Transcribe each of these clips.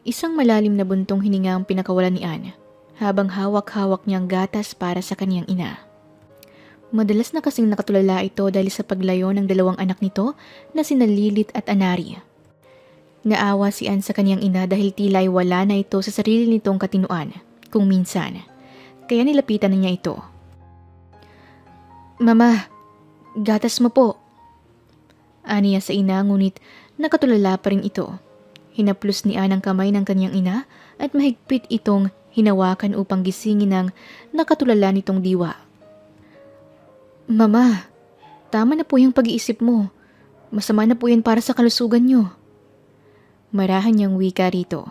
Isang malalim na buntong hininga ang pinakawalan ni Anne, habang hawak-hawak niyang gatas para sa kaniyang ina. Madalas na kasing nakatulala ito dahil sa paglayo ng dalawang anak nito na sina Lilith at Anari. Naawa si Anne sa kaniyang ina dahil tila'y wala na ito sa sarili nitong katinuan, kung minsan. Kaya nilapitan na niya ito. "Mama, gatas mo po." Aniya sa ina ngunit nakatulala pa rin ito. Hinaplos ni Anne ang kamay ng kanyang ina at mahigpit itong hinawakan upang gisingin ang nakatulala nitong diwa. "Mama, tama na po yung pag-iisip mo. Masama na po yan para sa kalusugan niyo." Marahan niyang wika rito.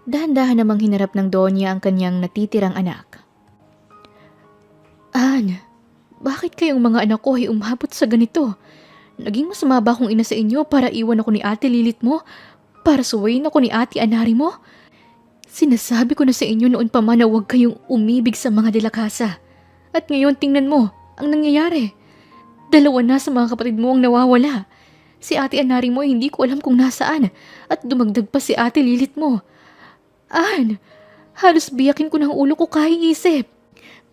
Dahan-dahan namang hinarap ng Donya ang kanyang natitirang anak. "Anne, bakit kayong mga anak ko ay umabot sa ganito? Naging masama ba akong ina sa inyo para iwan ako ni Ate Lilith mo? Para suwayin ako ni Ate Anari mo? Sinasabi ko na sa inyo noon pa man na huwag kayong umibig sa mga delakasa. At ngayon tingnan mo, ang nangyayari. Dalawa na sa mga kapatid mo ang nawawala. Si Ate Anari mo ay hindi ko alam kung nasaan at dumagdag pa si Ate Lilith mo. Anne, halos biyakin ko ng ulo ko kaiisip.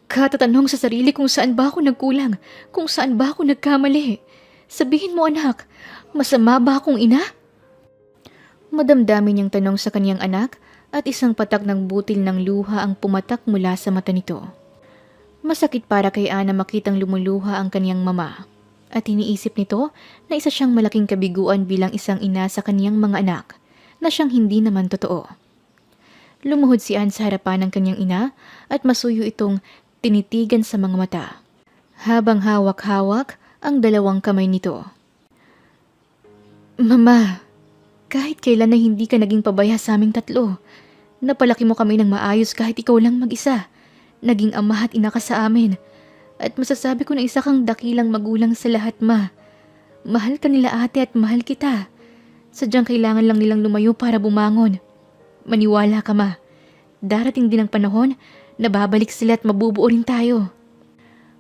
Katatanong sa sarili kung saan ba ako nagkulang, kung saan ba ako nagkamali. Sabihin mo anak, masama ba akong ina?" Madamdamin niyang tanong sa kaniyang anak at isang patak ng butil ng luha ang pumatak mula sa mata nito. Masakit para kay Anne makitang lumuluha ang kaniyang mama at iniisip nito na isa siyang malaking kabiguan bilang isang ina sa kaniyang mga anak na siyang hindi naman totoo. Lumuhod si Anne sa harapan ng kanyang ina at masuyo itong tinitigan sa mga mata, habang hawak-hawak ang dalawang kamay nito. "Mama, kahit kailan na hindi ka naging pabaya sa aming tatlo. Napalaki mo kami ng maayos kahit ikaw lang mag-isa. Naging ama at ina ka sa amin. At masasabi ko na isa kang dakilang magulang sa lahat, ma. Mahal ka nila ate at mahal kita. Sadyang kailangan lang nilang lumayo para bumangon. Maniwala ka, ma. Darating din ang panahon na babalik sila at mabubuo rin tayo."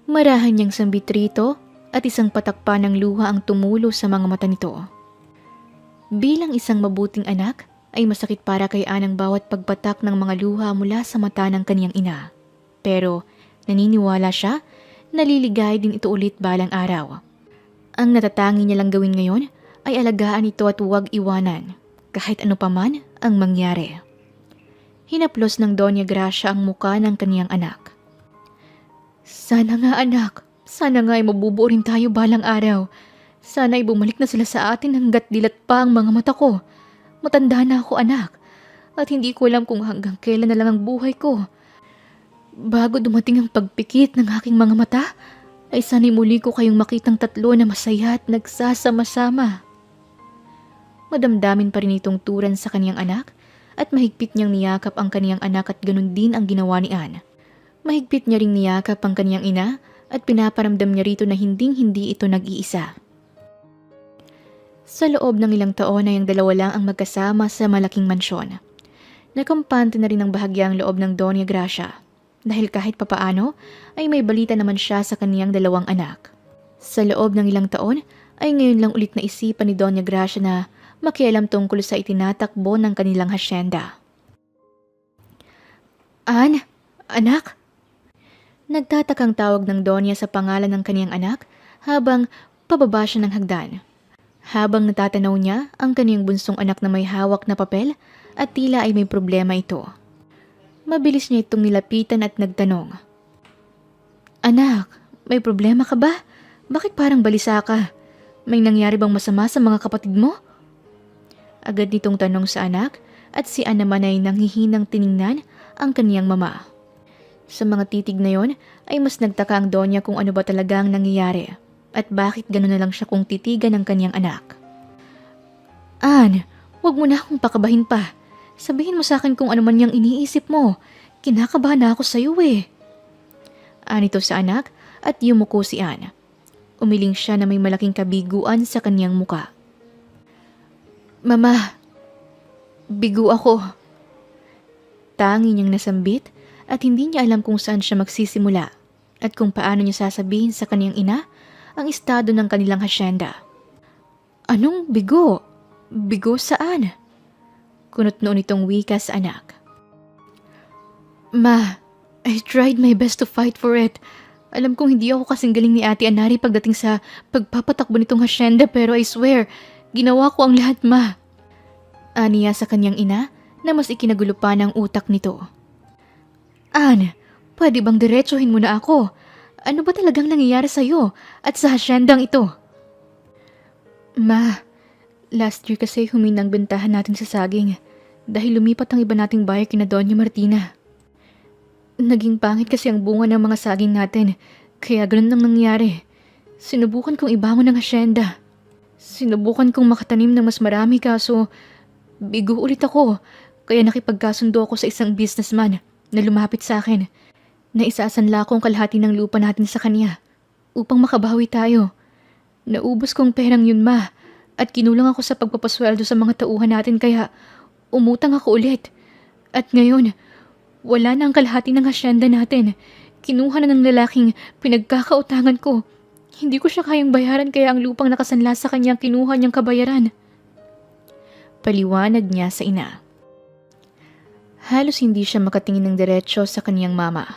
Marahan niyang sambit rito at isang patakpa ng luha ang tumulo sa mga mata nito. Bilang isang mabuting anak, ay masakit para kay Anne ang bawat pagpatak ng mga luha mula sa mata ng kaniyang ina. Pero naniniwala siya, naliligay din ito ulit balang araw. Ang natatangi niya lang gawin ngayon ay alagaan ito at huwag iwanan, kahit ano paman ang mangyari. Hinaplos ng Doña Gracia ang muka ng kaniyang anak. "Sana nga anak, sana nga ay mabubuo rin tayo balang araw. Sana ay bumalik na sila sa atin hanggat dilat pa ang mga mata ko. Matanda na ako anak, at hindi ko alam kung hanggang kailan na lang ang buhay ko. Bago dumating ang pagpikit ng aking mga mata, ay sana'y muli ko kayong makitang tatlo na masaya at nagsasama-sama." Madamdamin pa rin itong turan sa kaniyang anak at mahigpit niyang niyakap ang kaniyang anak at ganun din ang ginawa ni Anne. Mahigpit niya ring niyakap ang kaniyang ina at pinaparamdam niya rito na hinding-hindi ito nag-iisa. Sa loob ng ilang taon ay ang dalawa lang ang magkasama sa malaking mansyon. Nakampante na rin ang bahagyang loob ng Doña Gracia dahil kahit papaano ay may balita naman siya sa kaniyang dalawang anak. Sa loob ng ilang taon ay ngayon lang ulit naisipan ni Doña Gracia na makialam tungkol sa itinatakbo ng kanilang hasyenda. "Anne, anak?" Nagtatakang tawag ng Donya sa pangalan ng kaniyang anak habang pababa siya ng hagdan. Habang natatanaw niya ang kaniyang bunsong anak na may hawak na papel at tila ay may problema ito. Mabilis niya itong nilapitan at nagtanong. "Anak, may problema ka ba? Bakit parang balisa ka? May nangyari bang masama sa mga kapatid mo?" Agad nitong tanong sa anak at si Anne naman ay nanghihinang tiningnan ang kaniyang mama. Sa mga titig na yon ay mas nagtaka ang Donya kung ano ba talaga ang nangyayari at bakit gano'n na lang siya kung titigan ng kaniyang anak. "Anne, wag mo na akong pakabahin pa. Sabihin mo sa akin kung ano man yung iniisip mo. Kinakabahan na ako sa iyo eh." Anito sa anak at yumuko si Anne. Umiling siya na may malaking kabiguan sa kaniyang muka. "Mama, bigo ako." Tangi niyang nasambit at hindi niya alam kung saan siya magsisimula at kung paano niya sasabihin sa kaniyang ina ang estado ng kanilang hasyenda. "Anong bigo? Bigo saan?" Kunot noon itong wika sa anak. Ma, I tried my best to fight for it. Alam kong hindi ako kasing galing ni Ate Anari pagdating sa pagpapatakbo nitong hasyenda pero I swear, ginawa ko ang lahat, Ma. Aniya sa kanyang ina na mas ikinagulo pa ng utak nito. An, pwede bang diretsuhin mo na ako? Ano ba talagang nangyayari sa'yo at sa hasyendang ito? Ma, last year kasi huminang bentahan natin sa saging dahil lumipat ang iba nating buyer kina Doña Martina. Naging pangit kasi ang bunga ng mga saging natin, kaya ganun lang nangyari. Sinubukan kong ibangon ng hasyenda. Sinubukan kong makatanim ng mas marami kaso bigo ulit ako, kaya nakipagkasundo ako sa isang businessman na lumapit sa akin. Naisasanla ko ang kalahati ng lupa natin sa kanya upang makabawi tayo. Naubos kong perang yun, Ma, at kinulang ako sa pagpapasweldo sa mga tauhan natin kaya umutang ako ulit. At ngayon, wala na ang kalahati ng hasyenda natin. Kinuha na ng lalaking pinagkakautangan ko. Hindi ko siya kayang bayaran kaya ang lupang nakasanla sa kanyang kinuha niyang kabayaran. Paliwanag niya sa ina. Halos hindi siya makatingin ng diretsyo sa kanyang mama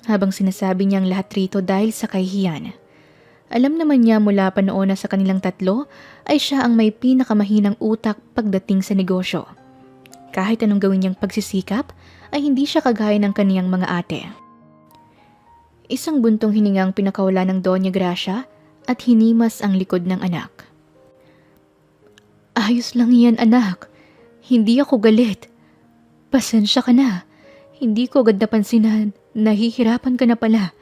habang sinasabi niyang lahat rito dahil sa kahihiyan. Alam naman niya mula pa noon na sa kanilang tatlo ay siya ang may pinakamahinang utak pagdating sa negosyo. Kahit anong gawin niyang pagsisikap ay hindi siya kagaya ng kaniyang mga ate. Isang buntong hiningang pinakawala ng Doña Gracia at hinimas ang likod ng anak. Ayos lang yan, anak. Hindi ako galit. Pasensya ka na. Hindi ko agad napansin na nahihirapan ka na pala.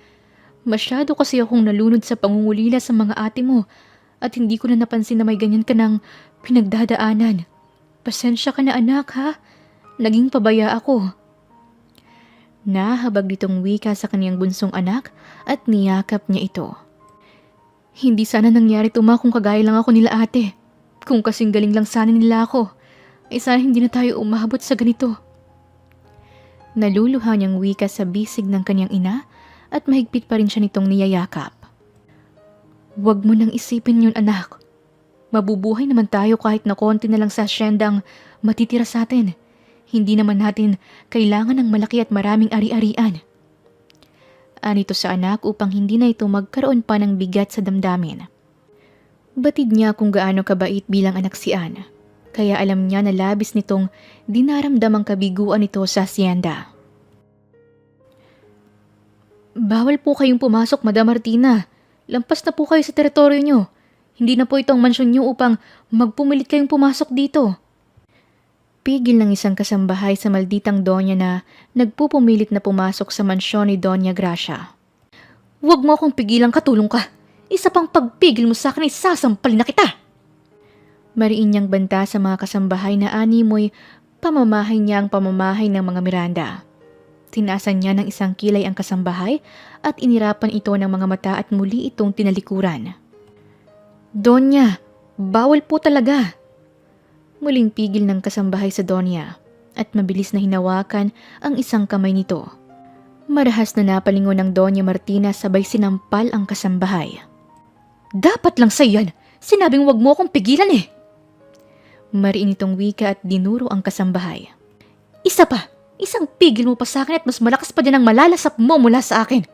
Masyado kasi akong nalunod sa pangungulila sa mga ate mo at hindi ko na napansin na may ganyan ka ng pinagdadaanan. Pasensya ka na, anak, ha? Naging pabaya ako. Nahabag nitong wika sa kaniyang bunsong anak at niyakap niya ito. Hindi sana nangyari ito, Ma, kung kagaya lang ako nila ate. Kung kasing galing lang sana nila ako, ay sana hindi na tayo umabot sa ganito. Naluluha niyang wika sa bisig ng kanyang ina at mahigpit pa rin siya nitong niyayakap. Huwag mo nang isipin yun, anak. Mabubuhay naman tayo kahit na konti na lang sa asyendang matitira sa atin. Hindi naman natin kailangan ng malaki at maraming ari-arian. Anito sa anak upang hindi na ito magkaroon pa ng bigat sa damdamin. Batid niya kung gaano kabait bilang anak si Anne, kaya alam niya na labis nitong dinaramdam ang kabiguan nito sa asyenda. Bawal po kayong pumasok, Madam Martina. Lampas na po kayo sa teritoryo niyo. Hindi na po itong mansyon niyo upang magpumilit kayong pumasok dito. Pigil ng isang kasambahay sa malditang Donya na nagpupumilit na pumasok sa mansyon ni Doña Gracia. Huwag mo akong pigilang, katulong ka. Isa pang pagpigil mo sa akin ay sasampalin na kita. Mariin niyang banta sa mga kasambahay na animoy pamamahay niya ang pamamahay ng mga Miranda. Tinaasan niya ng isang kilay ang kasambahay at inirapan ito ng mga mata at muli itong tinalikuran. Donya, bawal po talaga. Muling pigil ng kasambahay sa Donya at mabilis na hinawakan ang isang kamay nito. Marahas na napalingon ng Doña Martina sabay sinampal ang kasambahay. Dapat lang sa yan! Sinabing wag mo akong pigilan eh! Mariin itong wika at dinuro ang kasambahay. Isa pa! Isang pigil mo pa sa akin at mas malakas pa din ang malalasap mo mula sa akin!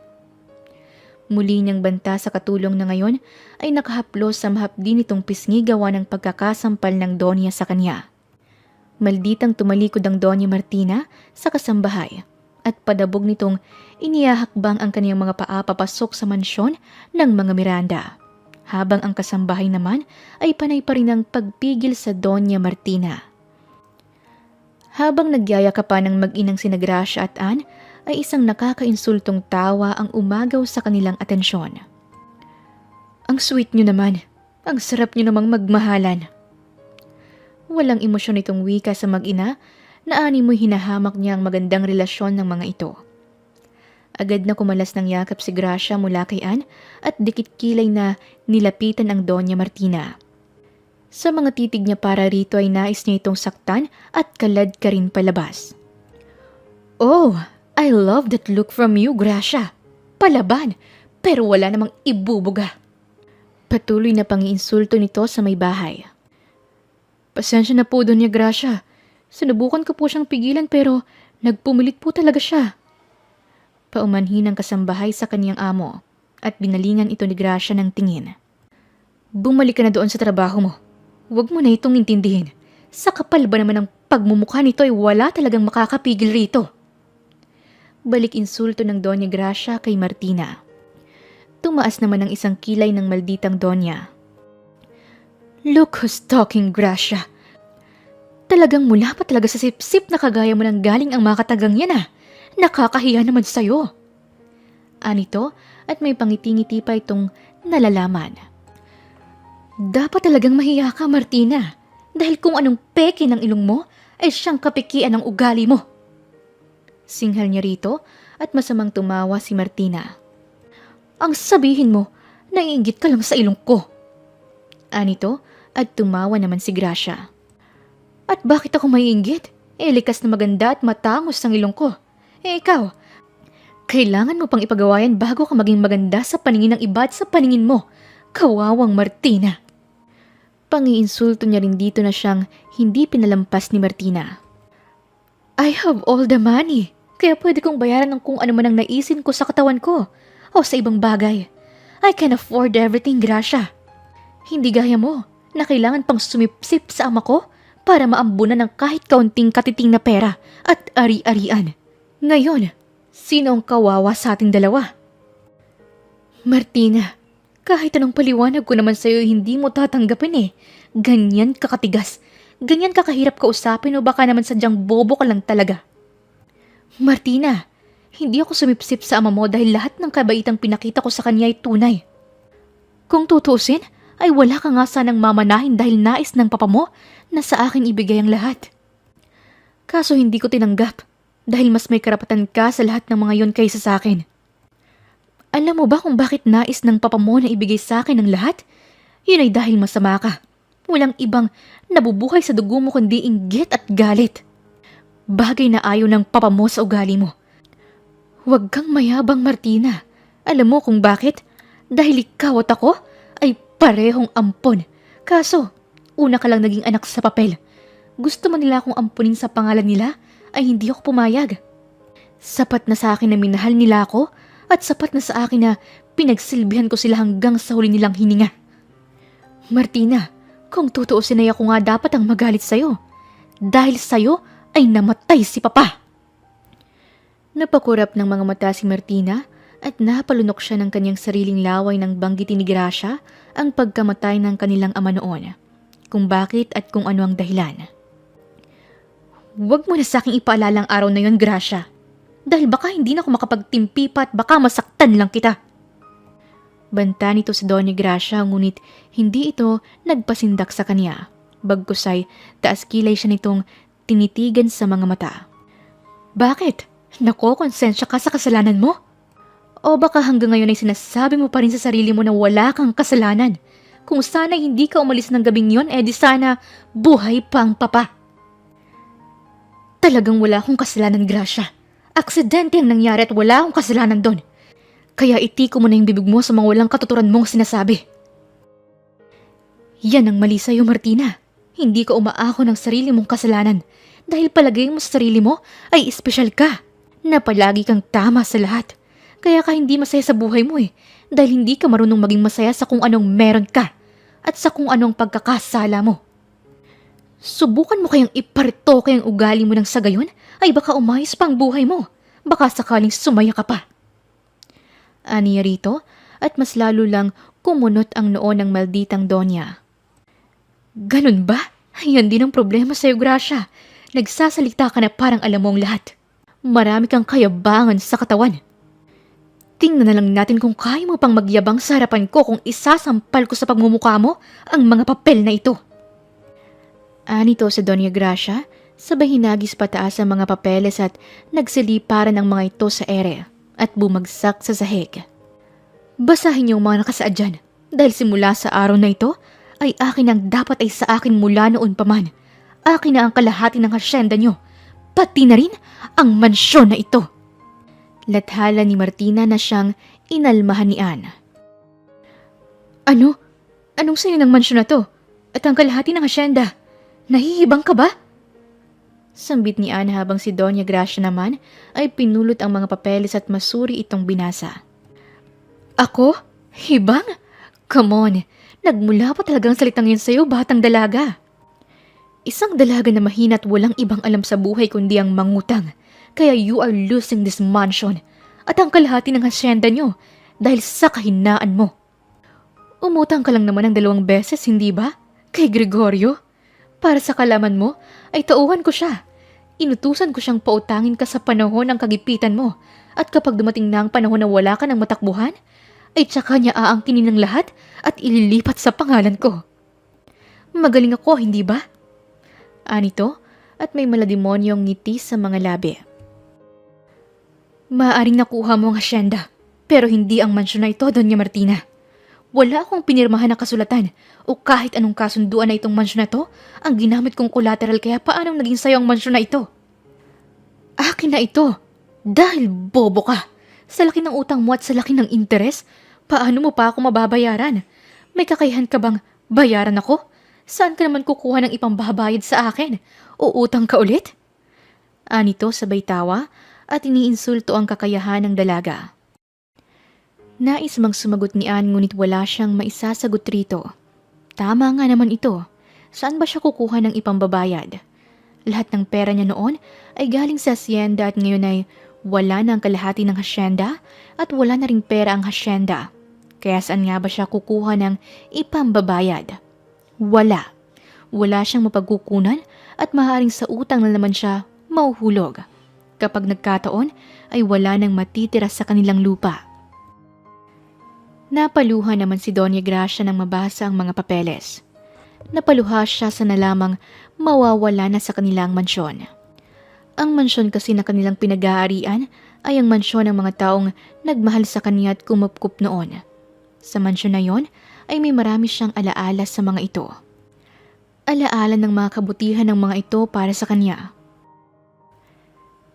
Muli niyang banta sa katulong na ngayon ay nakahaplos sa mahapdi nitong pisngi gawa ng pagkakasampal ng Donya sa kanya. Malditang tumalikod ang Doña Martina sa kasambahay at padabog nitong inihahakbang ang kaniyang mga paa papasok sa mansyon ng mga Miranda. Habang ang kasambahay naman ay panay pa rin ang pagpigil sa Doña Martina. Habang nagyayakapan ng mag-inang sina Gracia at Anne, ay isang nakakainsultong tawa ang umagaw sa kanilang atensyon. Ang sweet nyo naman. Ang sarap nyo namang magmahalan. Walang emosyon itong wika sa mag-ina na animoy hinahamak niya ang magandang relasyon ng mga ito. Agad na kumalas ng yakap si Gracia mula kay Anne at dikit kilay na nilapitan ang Doña Martina. Sa mga titig niya para rito ay nais niya itong saktan at kalad ka rin palabas. Oh! I love that look from you, Gracia. Palaban, pero wala namang ibubuga. Patuloy na pangiinsulto nito sa may bahay. Pasensya na po, Doña Gracia. Sinubukan ko po siyang pigilan pero nagpumilit po talaga siya. Paumanhin ang kasambahay sa kaniyang amo at binalingan ito ni Gracia ng tingin. Bumalik ka na doon sa trabaho mo. Huwag mo na itong intindihin. Sa kapal ba naman ng pagmumukha nito ay wala talagang makakapigil rito. Balik insulto ng Doña Gracia kay Martina. Tumaas naman ang isang kilay ng malditang Donya. Look who's talking, Gracia. Talagang mula pa talaga sa sip-sip na kagaya mo nang galing ang mga katagang yan ah. Nakakahiya naman sa'yo. Anito at may pangiti-ngiti pa itong nalalaman. Dapat talagang mahiya ka, Martina. Dahil kung anong peke ng ilong mo ay siyang kapikian ng ugali mo. Singhal niya rito at masamang tumawa si Martina. Ang sabihin mo, naiinggit ka lang sa ilong ko. Anito at tumawa naman si Gracia. At bakit ako maiinggit? Likas na maganda at matangos ang ilong ko. Ikaw, kailangan mo pang ipagawayan bago ka maging maganda sa paningin ng iba at sa paningin mo. Kawawang Martina. Pangiinsulto niya rin dito na siyang hindi pinalampas ni Martina. I have all the money, kaya pwede kong bayaran ng kung ano man ang naisin ko sa katawan ko o sa ibang bagay. I can afford everything, Gracia. Hindi gaya mo na kailangan pang sumipsip sa ama ko para maambunan ng kahit kaunting katiting na pera at ari-arian. Ngayon, sino ang kawawa sa ating dalawa? Martina, kahit anong paliwanag ko naman sa'yo hindi mo tatanggapin eh. Ganyan kakatigas. Ganyan kakahirap kausapin o baka naman sadyang bobo ka lang talaga. Martina, hindi ako sumipsip sa ama mo dahil lahat ng kabaitang pinakita ko sa kanya ay tunay. Kung tutusin, ay wala ka nga sanang mamanahin dahil nais ng papa mo na sa akin ibigay ang lahat. Kaso hindi ko tinanggap dahil mas may karapatan ka sa lahat ng mga yon kaysa sa akin. Alam mo ba kung bakit nais ng papa mo na ibigay sa akin ang lahat? Yun ay dahil masama ka. Walang ibang nabubuhay sa dugo mo kundi inggit at galit. Bagay na ayaw ng papa mo sa ugali mo. Huwag kang mayabang, Martina. Alam mo kung bakit? Dahil ikaw at ako ay parehong ampon. Kaso, una ka lang naging anak sa papel. Gusto mo nila akong ampunin sa pangalan nila ay hindi ako pumayag. Sapat na sa akin na minahal nila ako at sapat na sa akin na pinagsilbihan ko sila hanggang sa huli nilang hininga. Martina, kung tutuusin ay ako nga dapat ang magalit sa'yo. Dahil sa'yo ay namatay si papa. Napakurap ng mga mata si Martina at napalunok siya ng kanyang sariling laway nang banggitin ni Gracia ang pagkamatay ng kanilang ama noon. Kung bakit at kung ano ang dahilan. Huwag mo na sa aking ipaalala ang araw na yon, Gracia. Dahil baka hindi na ako makapagtimpi pa at baka masaktan lang kita. Banta nito sa Doña Gracia ngunit hindi ito nagpasindak sa kanya. Bagkus ay taas kilay siya nitong tinitigan sa mga mata. Bakit? Nakokonsensya ka sa kasalanan mo? O baka hanggang ngayon ay sinasabi mo pa rin sa sarili mo na wala kang kasalanan? Kung sana hindi ka umalis ng gabing yon, di sana buhay pa ang papa. Talagang wala akong kasalanan, Gracia. Aksidente ang nangyari at wala akong kasalanan doon. Kaya itiko mo na yung bibig mo sa mga walang katuturan mong sinasabi. Yan ang mali sa'yo, Martina. Hindi ka umaako ng sarili mong kasalanan dahil palagay mo sa sarili mo ay espesyal ka na palagi kang tama sa lahat. Kaya ka hindi masaya sa buhay mo dahil hindi ka marunong maging masaya sa kung anong meron ka at sa kung anong pagkakasala mo. Subukan mo kayang iparito kayang ugali mo ng sa gayon ay baka umayos pa ang buhay mo. Baka sakaling sumaya ka pa. Aniya rito at mas lalo lang kumunot ang noo ng malditang Donya. Ganun ba? Yan din ang problema sa'yo, Gracia. Nagsasalita ka na parang alam mo ang lahat. Marami kang kayabangan sa katawan. Tingnan na lang natin kung kaya mo pang magyabang sa harapan ko kung isasampal ko sa pagmumukha mo ang mga papel na ito. Anito sa Doña Gracia, sabay hinagis pataas ang mga papeles at nagsiliparan ang mga ito sa ere at bumagsak sa sahig. Basahin niyo ang mga nakasaad dyan dahil simula sa araw na ito ay akin ang dapat ay sa akin mula noon pa man. Akin na ang kalahati ng hasyenda niyo, pati na rin ang mansyon na ito. Lathala ni Martina na siyang inalmahan ni Anne. Ano? Anong sayo ng mansyon na to? At ang kalahati ng hasyenda? Nahihibang ka ba? Sambit ni Anne habang si Doña Gracia naman ay pinulot ang mga papeles at masuri itong binasa. Ako? Hibang? Come on, nagmula pa talagang salitang yan sa'yo, batang dalaga. Isang dalaga na mahina at walang ibang alam sa buhay kundi ang mangutang. Kaya you are losing this mansion at ang kalahati ng hasyenda nyo dahil sa kahinaan mo. Umutang ka lang naman ng 2 beses, hindi ba? Kay Gregorio? Para sa kalaman mo, ay tauhan ko siya. Inutusan ko siyang pautangin ka sa panahon ng kagipitan mo. At kapag dumating na ang panahon na wala ka ng matakbuhan, ay tsaka niya aangkinin ng lahat at ililipat sa pangalan ko. Magaling ako, hindi ba? Anito, at may malademonyong ngiti sa mga labi. Maaaring nakuha mo ang hasyenda, pero hindi ang mansyon na ito, Doña Martina. Wala akong pinirmahan na kasulatan o kahit anong kasunduan na itong mansyon na to ang ginamit kong collateral, kaya paanong naging sayo ang mansyon na ito? Akin na ito dahil bobo ka. Sa laki ng utang mo at sa laki ng interes, paano mo pa ako mababayaran? May kakayahan ka bang bayaran ako? Saan ka naman kukuha ng ipambabayad sa akin? Uutang ka ulit? Anito sabay tawa at iniinsulto ang kakayahan ng dalaga. Nais mang sumagot ni Anne ngunit wala siyang maisasagot rito. Tama nga naman ito. Saan ba siya kukuha ng ipambabayad? Lahat ng pera niya noon ay galing sa hasyenda at ngayon ay wala na ang kalahati ng hasyenda at wala na ring pera ang hasyenda. Kaya saan nga ba siya kukuha ng ipambabayad? Wala. Wala siyang mapagkukunan at maaaring sa utang na naman siya mauhulog. Kapag nagkataon ay wala nang matitira sa kanilang lupa. Napaluha naman si Doña Gracia nang mabasa ang mga papeles. Napaluha siya sa nalamang mawawala na sa kanilang mansyon. Ang mansyon kasi na kanilang pinag-aarian ay ang mansyon ng mga taong nagmahal sa kanya at kumupkup noon. Sa mansyon na yon ay may marami siyang alaala sa mga ito. Alaala ng mga kabutihan ng mga ito para sa kanya.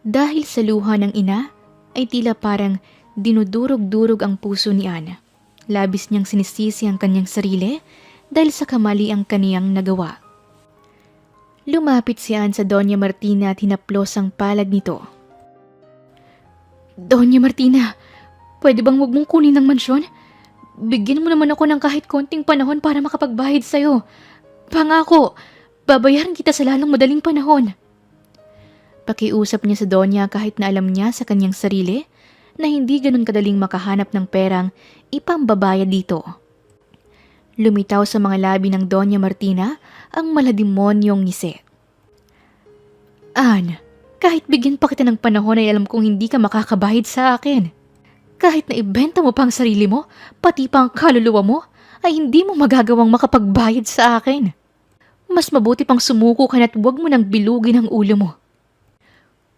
Dahil sa luha ng ina ay tila parang dinudurog-durog ang puso ni Anne. Labis niyang sinisisi ang kanyang sarili dahil sa kamali ang kaniyang nagawa. Lumapit si Anne sa Doña Martina at hinaplos ang palad nito. Doña Martina, pwede bang huwag mong kunin ang mansyon? Bigyan mo naman ako ng kahit konting panahon para makapagbayad sa'yo. Pangako, babayaran kita sa lalong madaling panahon. Pakiusap niya sa Doña kahit na alam niya sa kanyang sarili na hindi ganun kadaling makahanap ng perang ipambabayad dito. Lumitaw sa mga labi ng Doña Martina ang malademonyong ngisi. Anne, kahit bigyan pa kita ng panahon ay alam kong hindi ka makakabayad sa akin. Kahit na ibenta mo pang sarili mo, pati pa ang kaluluwa mo, ay hindi mo magagawang makapagbayad sa akin. Mas mabuti pang sumuko ka na't huwag mo nang bilugin ang ulo mo.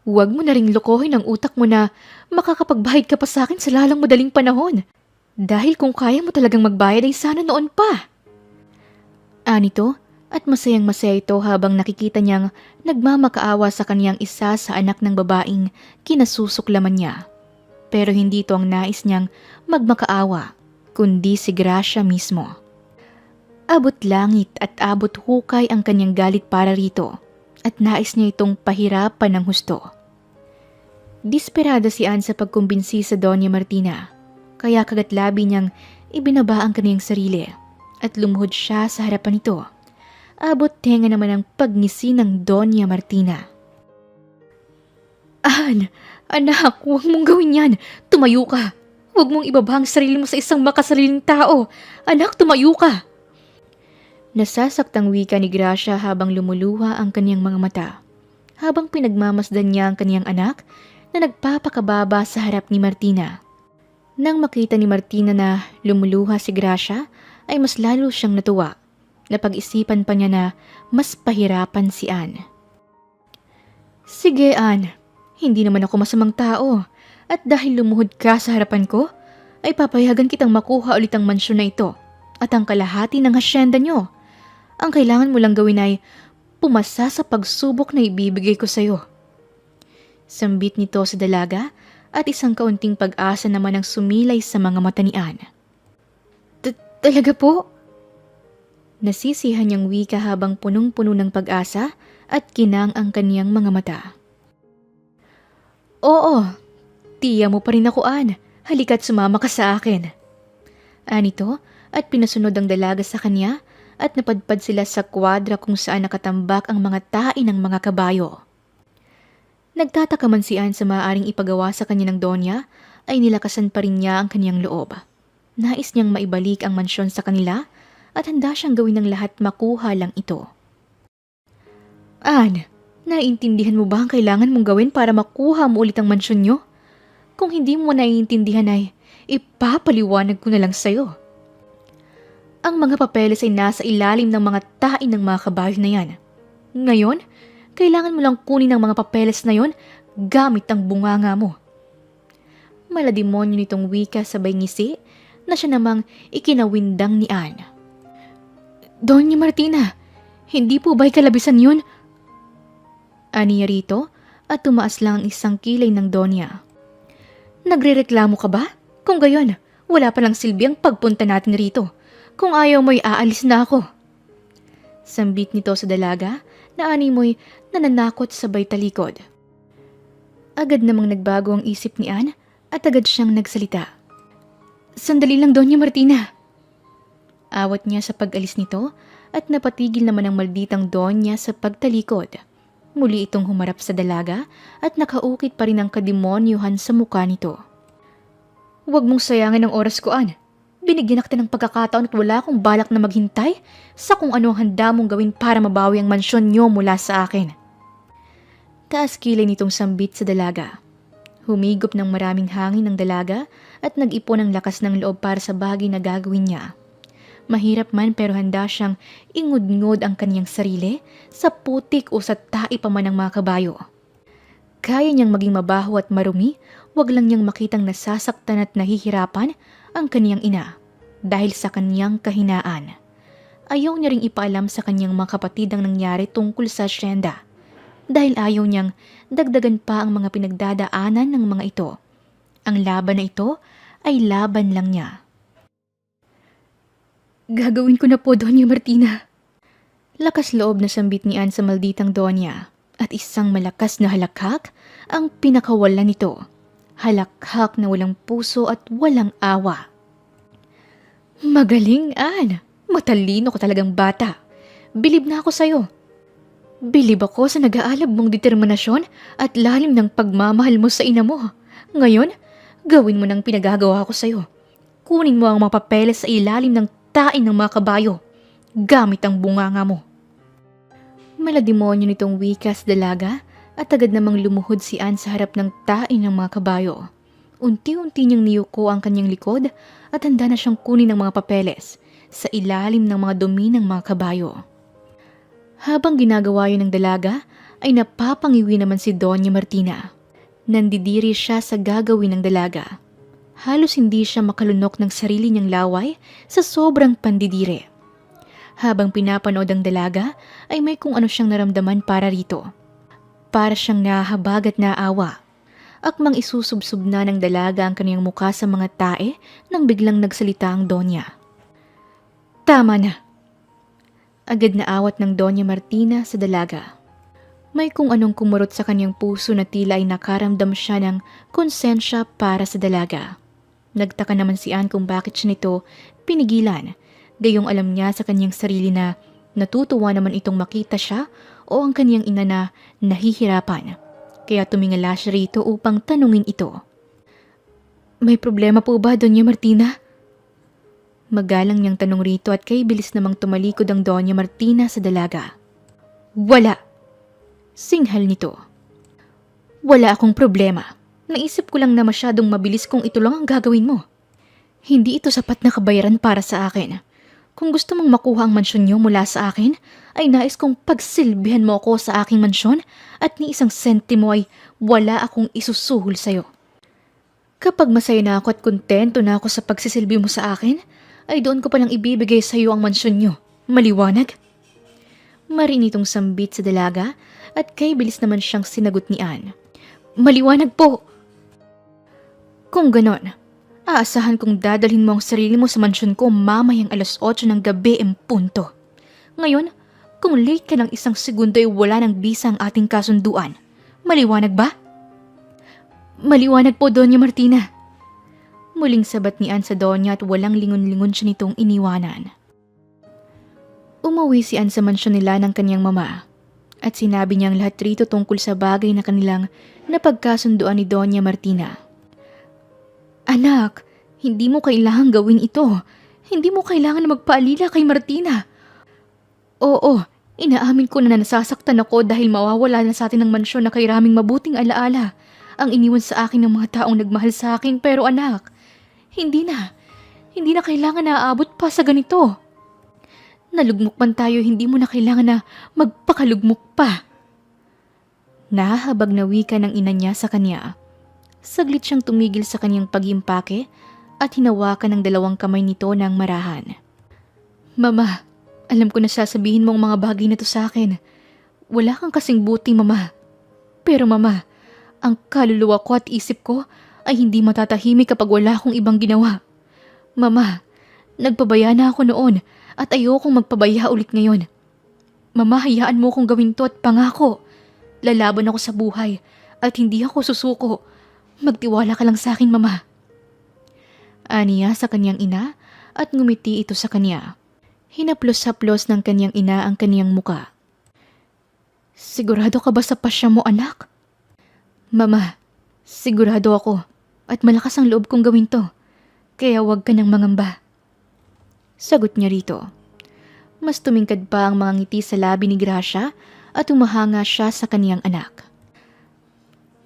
Huwag mo na ring lokohin ang utak mo na makakapagbayad ka pa sa akin sa lalong madaling panahon. Dahil kung kaya mo talagang magbayad ay sana noon pa. Anito, at masayang masaya ito habang nakikita niyang nagmamakaawa sa kaniyang isa sa anak ng babaeng kinasusuklaman niya. Pero hindi ito ang nais niyang magmakaawa, kundi si Gracia mismo. Abot langit at abot hukay ang kanyang galit para rito. At nais niya itong pahirapan ng husto. Disperada si Anne sa pagkumbinsi sa Doña Martina, kaya kagatlabi niyang ibinaba ang kaniyang sarili at lumuhod siya sa harapan nito. Abot tenga naman ang pagngisi ng Doña Martina. Anne, anak, huwag mong gawin yan. Tumayo ka. Huwag mong ibaba ang sarili mo sa isang makasariling tao. Anak, tumayo ka. Nasasaktang wika ni Gracia habang lumuluha ang kaniyang mga mata. Habang pinagmamasdan niya ang kaniyang anak na nagpapakababa sa harap ni Martina. Nang makita ni Martina na lumuluha si Gracia, ay mas lalo siyang natuwa. Napag-isipan pa niya na mas pahirapan si Anne. Sige Anne, hindi naman ako masamang tao. At dahil lumuhod ka sa harapan ko, ay papayagan kitang makuha ulit ang mansyon na ito at ang kalahati ng hasyenda niyo. Ang kailangan mo lang gawin ay pumasa sa pagsubok na ibibigay ko sa'yo. Sambit nito sa dalaga at isang kaunting pag-asa naman ang sumilay sa mga mata ni Anne. Talaga po? Nasisihan niyang wika habang punong-puno ng pag-asa at kinang ang kaniyang mga mata. Oo, tiya mo pa rin ako, Ann. Halika't sumama ka sa akin. Anito at pinasunod ang dalaga sa kanya at napadpad sila sa kwadra kung saan nakatambak ang mga tae ng mga kabayo. Nagtataka man si Ann sa maaaring ipagawa sa kanya ng Donya, ay nilakasan pa rin niya ang kanyang loob. Nais niyang maibalik ang mansyon sa kanila at handa siyang gawin ng lahat makuha lang ito. Ann, naiintindihan mo ba ang kailangan mong gawin para makuha mo ulit ang mansyon niyo? Kung hindi mo naiintindihan ay ipapaliwanag ko na lang sa'yo. Ang mga papeles ay nasa ilalim ng mga tae ng mga kabayo na yan. Ngayon, kailangan mo lang kunin ang mga papeles na yon gamit ang bunganga mo. Malademonyo nitong wika sabay ngisi na siya namang ikinawindang ni Ann. Doña Martina, hindi po ba'y kalabisan yun? Aniya rito at tumaas lang ang isang kilay ng Donya. Nagrereklamo ka ba? Kung gayon, wala palang silbi ang pagpunta natin rito. Kung ayaw mo'y aalis na ako. Sambit nito sa dalaga na ani mo'y nananakot sabay talikod. Agad namang nagbago ang isip ni Ann at agad siyang nagsalita. Sandali lang, Doña Martina. Awat niya sa pag-alis nito at napatigil naman ang malditang Donya sa pagtalikod. Muli itong humarap sa dalaga at nakaukit pa rin ang kademonyuhan sa mukha nito. Huwag mong sayangin ang oras ko, Ann. Binigyan na kita ng pagkakataon at wala akong balak na maghintay sa kung ano ang handa mong gawin para mabawi ang mansyon niyo mula sa akin. Taas kilay nitong sambit sa dalaga. Humigop ng maraming hangin ng dalaga at nag-ipon ng lakas ng loob para sa bagay na gagawin niya. Mahirap man pero handa siyang ingud-ngod ang kaniyang sarili sa putik o sa tae pa man ng mga kabayo. Kaya niyang maging mabaho at marumi, wag lang niyang makitang nasasaktan at nahihirapan ang kaniyang ina dahil sa kaniyang kahinaan. Ayaw niya ring ipaalam sa kaniyang mga kapatid ang nangyari tungkol sa asyenda dahil ayaw niyang dagdagan pa ang mga pinagdadaanan ng mga ito. Ang laban na ito ay laban lang niya. Gagawin ko na po, Doña Martina. Lakas loob na sambit ni Ann sa malditang Donya at isang malakas na halakhak ang pinakawalan nito. Halakhak na walang puso at walang awa. Magaling, Ann. Matalino ko talagang bata. Bilib na ako sa'yo. Bilib ako sa nag-aalab mong determinasyon at lalim ng pagmamahal mo sa ina mo. Ngayon, gawin mo ng pinagagawa ko sa'yo. Kunin mo ang mga papeles sa ilalim ng tae ng mga kabayo gamit ang bunganga mo. Malademonyo nitong wika sa dalaga at agad namang lumuhod si Ann sa harap ng tae ng mga kabayo. Unti-unti niyang niyuko ang kanyang likod at handa na siyang kunin ang mga papeles sa ilalim ng mga dumi ng mga kabayo. Habang ginagawa yun ng dalaga, ay napapangiwi naman si Doña Martina. Nandidiri siya sa gagawin ng dalaga. Halos hindi siya makalunok ng sarili niyang laway sa sobrang pandidire. Habang pinapanood ang dalaga, ay may kung ano siyang naramdaman para rito. Para siyang nahahabag at naawa. Akmang isusubsub na ng dalaga ang kaniyang mukha sa mga tae nang biglang nagsalita ang Donya. Tama na. Agad na awat ng Doña Martina sa dalaga. May kung anong kumurot sa kanyang puso na tila ay nakaramdam siya ng konsensya para sa dalaga. Nagtaka naman si Ann kung bakit siya nito pinigilan. Gayong alam niya sa kanyang sarili na natutuwa naman itong makita siya o ang kanyang ina na nahihirapan. Kaya tumingala siya rito upang tanungin ito. May problema po ba, Doña Martina? Magalang niyang tanong rito at kay bilis namang tumalikod ang Doña Martina sa dalaga. Wala. Singhal nito. Wala akong problema. Naisip ko lang na masyadong mabilis kung ito lang ang gagawin mo. Hindi ito sapat na kabayaran para sa akin. Kung gusto mong makuha ang mansyon niyo mula sa akin, ay nais kong pagsilbihan mo ako sa aking mansyon at ni isang sentimo ay wala akong isusuhol sa'yo. Kapag masaya na ako at kontento na ako sa pagsisilbi mo sa akin, ay doon ko palang ibibigay sa'yo ang mansyon niyo. Maliwanag? Marinitong sambit sa dalaga at kay bilis naman siyang sinagot ni Ann. Maliwanag po! Kung ganon, aasahan kong dadalhin mo ang sarili mo sa mansyon ko mamayang 8:00 ng gabi punto. Ngayon, Kung late ka ng 1 segundo ay wala ng bisa ang ating kasunduan. Maliwanag ba? Maliwanag po, Doña Martina. Muling sabat ni Ann sa Donya at walang lingon-lingon siya nitong iniwanan. Umuwi si Ann sa mansyon nila ng kanyang mama at sinabi niyang lahat rito tungkol sa bagay na kanilang napagkasunduan ni Doña Martina. Anak, hindi mo kailangang gawin ito. Hindi mo kailangan na magpaalila kay Martina. Oo, inaamin ko na nasasaktan ako dahil mawawala na sa atin ng mansyon na kay Raming mabuting alaala ang iniwan sa akin ng mga taong nagmahal sa akin. Pero anak, hindi na kailangan na aabot pa sa ganito. Nalugmok man tayo, hindi mo na kailangan na magpakalugmok pa. Nahahabag na wika ng ina niya sa kanya. Saglit siyang tumigil sa kanyang pag-impake at hinawakan ng 2 kamay nito ng marahan. Mama, alam ko na sasabihin mo ang mga bagay na to sa akin. Wala kang kasing buti, Mama. Pero Mama, ang kaluluwa ko at isip ko ay hindi matatahimik kapag wala akong ibang ginawa. Mama, nagpabaya na ako noon at ayokong magpabaya ulit ngayon. Mama, hayaan mo kong gawin to at pangako. Lalaban ako sa buhay at hindi ako susuko. Magtiwala ka lang sa akin, Mama. Aniya sa kanyang ina at ngumiti ito sa kanya. Hinaplos-haplos ng kanyang ina ang kanyang muka. Sigurado ka ba sa pasya mo, anak? Mama, sigurado ako at malakas ang loob kong gawin to. Kaya huwag ka nang mangamba. Sagot niya rito. Mas tumingkad pa ang mga ngiti sa labi ni Gracia at umahanga siya sa kaniyang anak.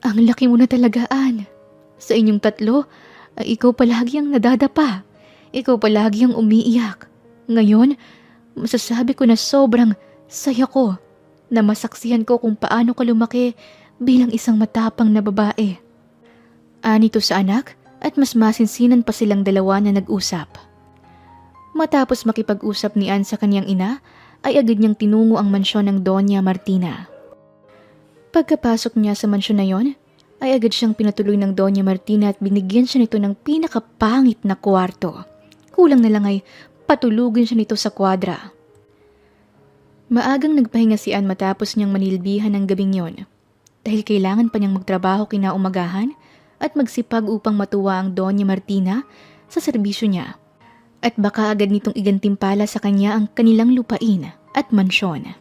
Ang laki mo na talaga, Ann. Sa inyong 3 ay ikaw palagi ang nadadapa. Ikaw palagi ang umiiyak. Ngayon, masasabi ko na sobrang saya ko na masaksihan ko kung paano ka lumaki bilang isang matapang na babae. Anito sa anak at mas masinsinan pa silang 2 na nag-usap. Matapos makipag-usap ni Ann sa kanyang ina, ay agad niyang tinungo ang mansyon ng Doña Martina. Pagkapasok niya sa mansyon na yon, ay agad siyang pinatuloy ng Doña Martina at binigyan siya nito ng pinakapangit na kwarto. Kulang na lang ay patulugin siya nito sa kwadra. Maagang nagpahinga si Ann matapos niyang manilbihan ng gabing yon. Dahil kailangan pa niyang magtrabaho kinaumagahan at magsipag upang matuwa ang Doña Martina sa serbisyo niya. At baka agad nitong igantimpala sa kanya ang kanilang lupain at mansyon.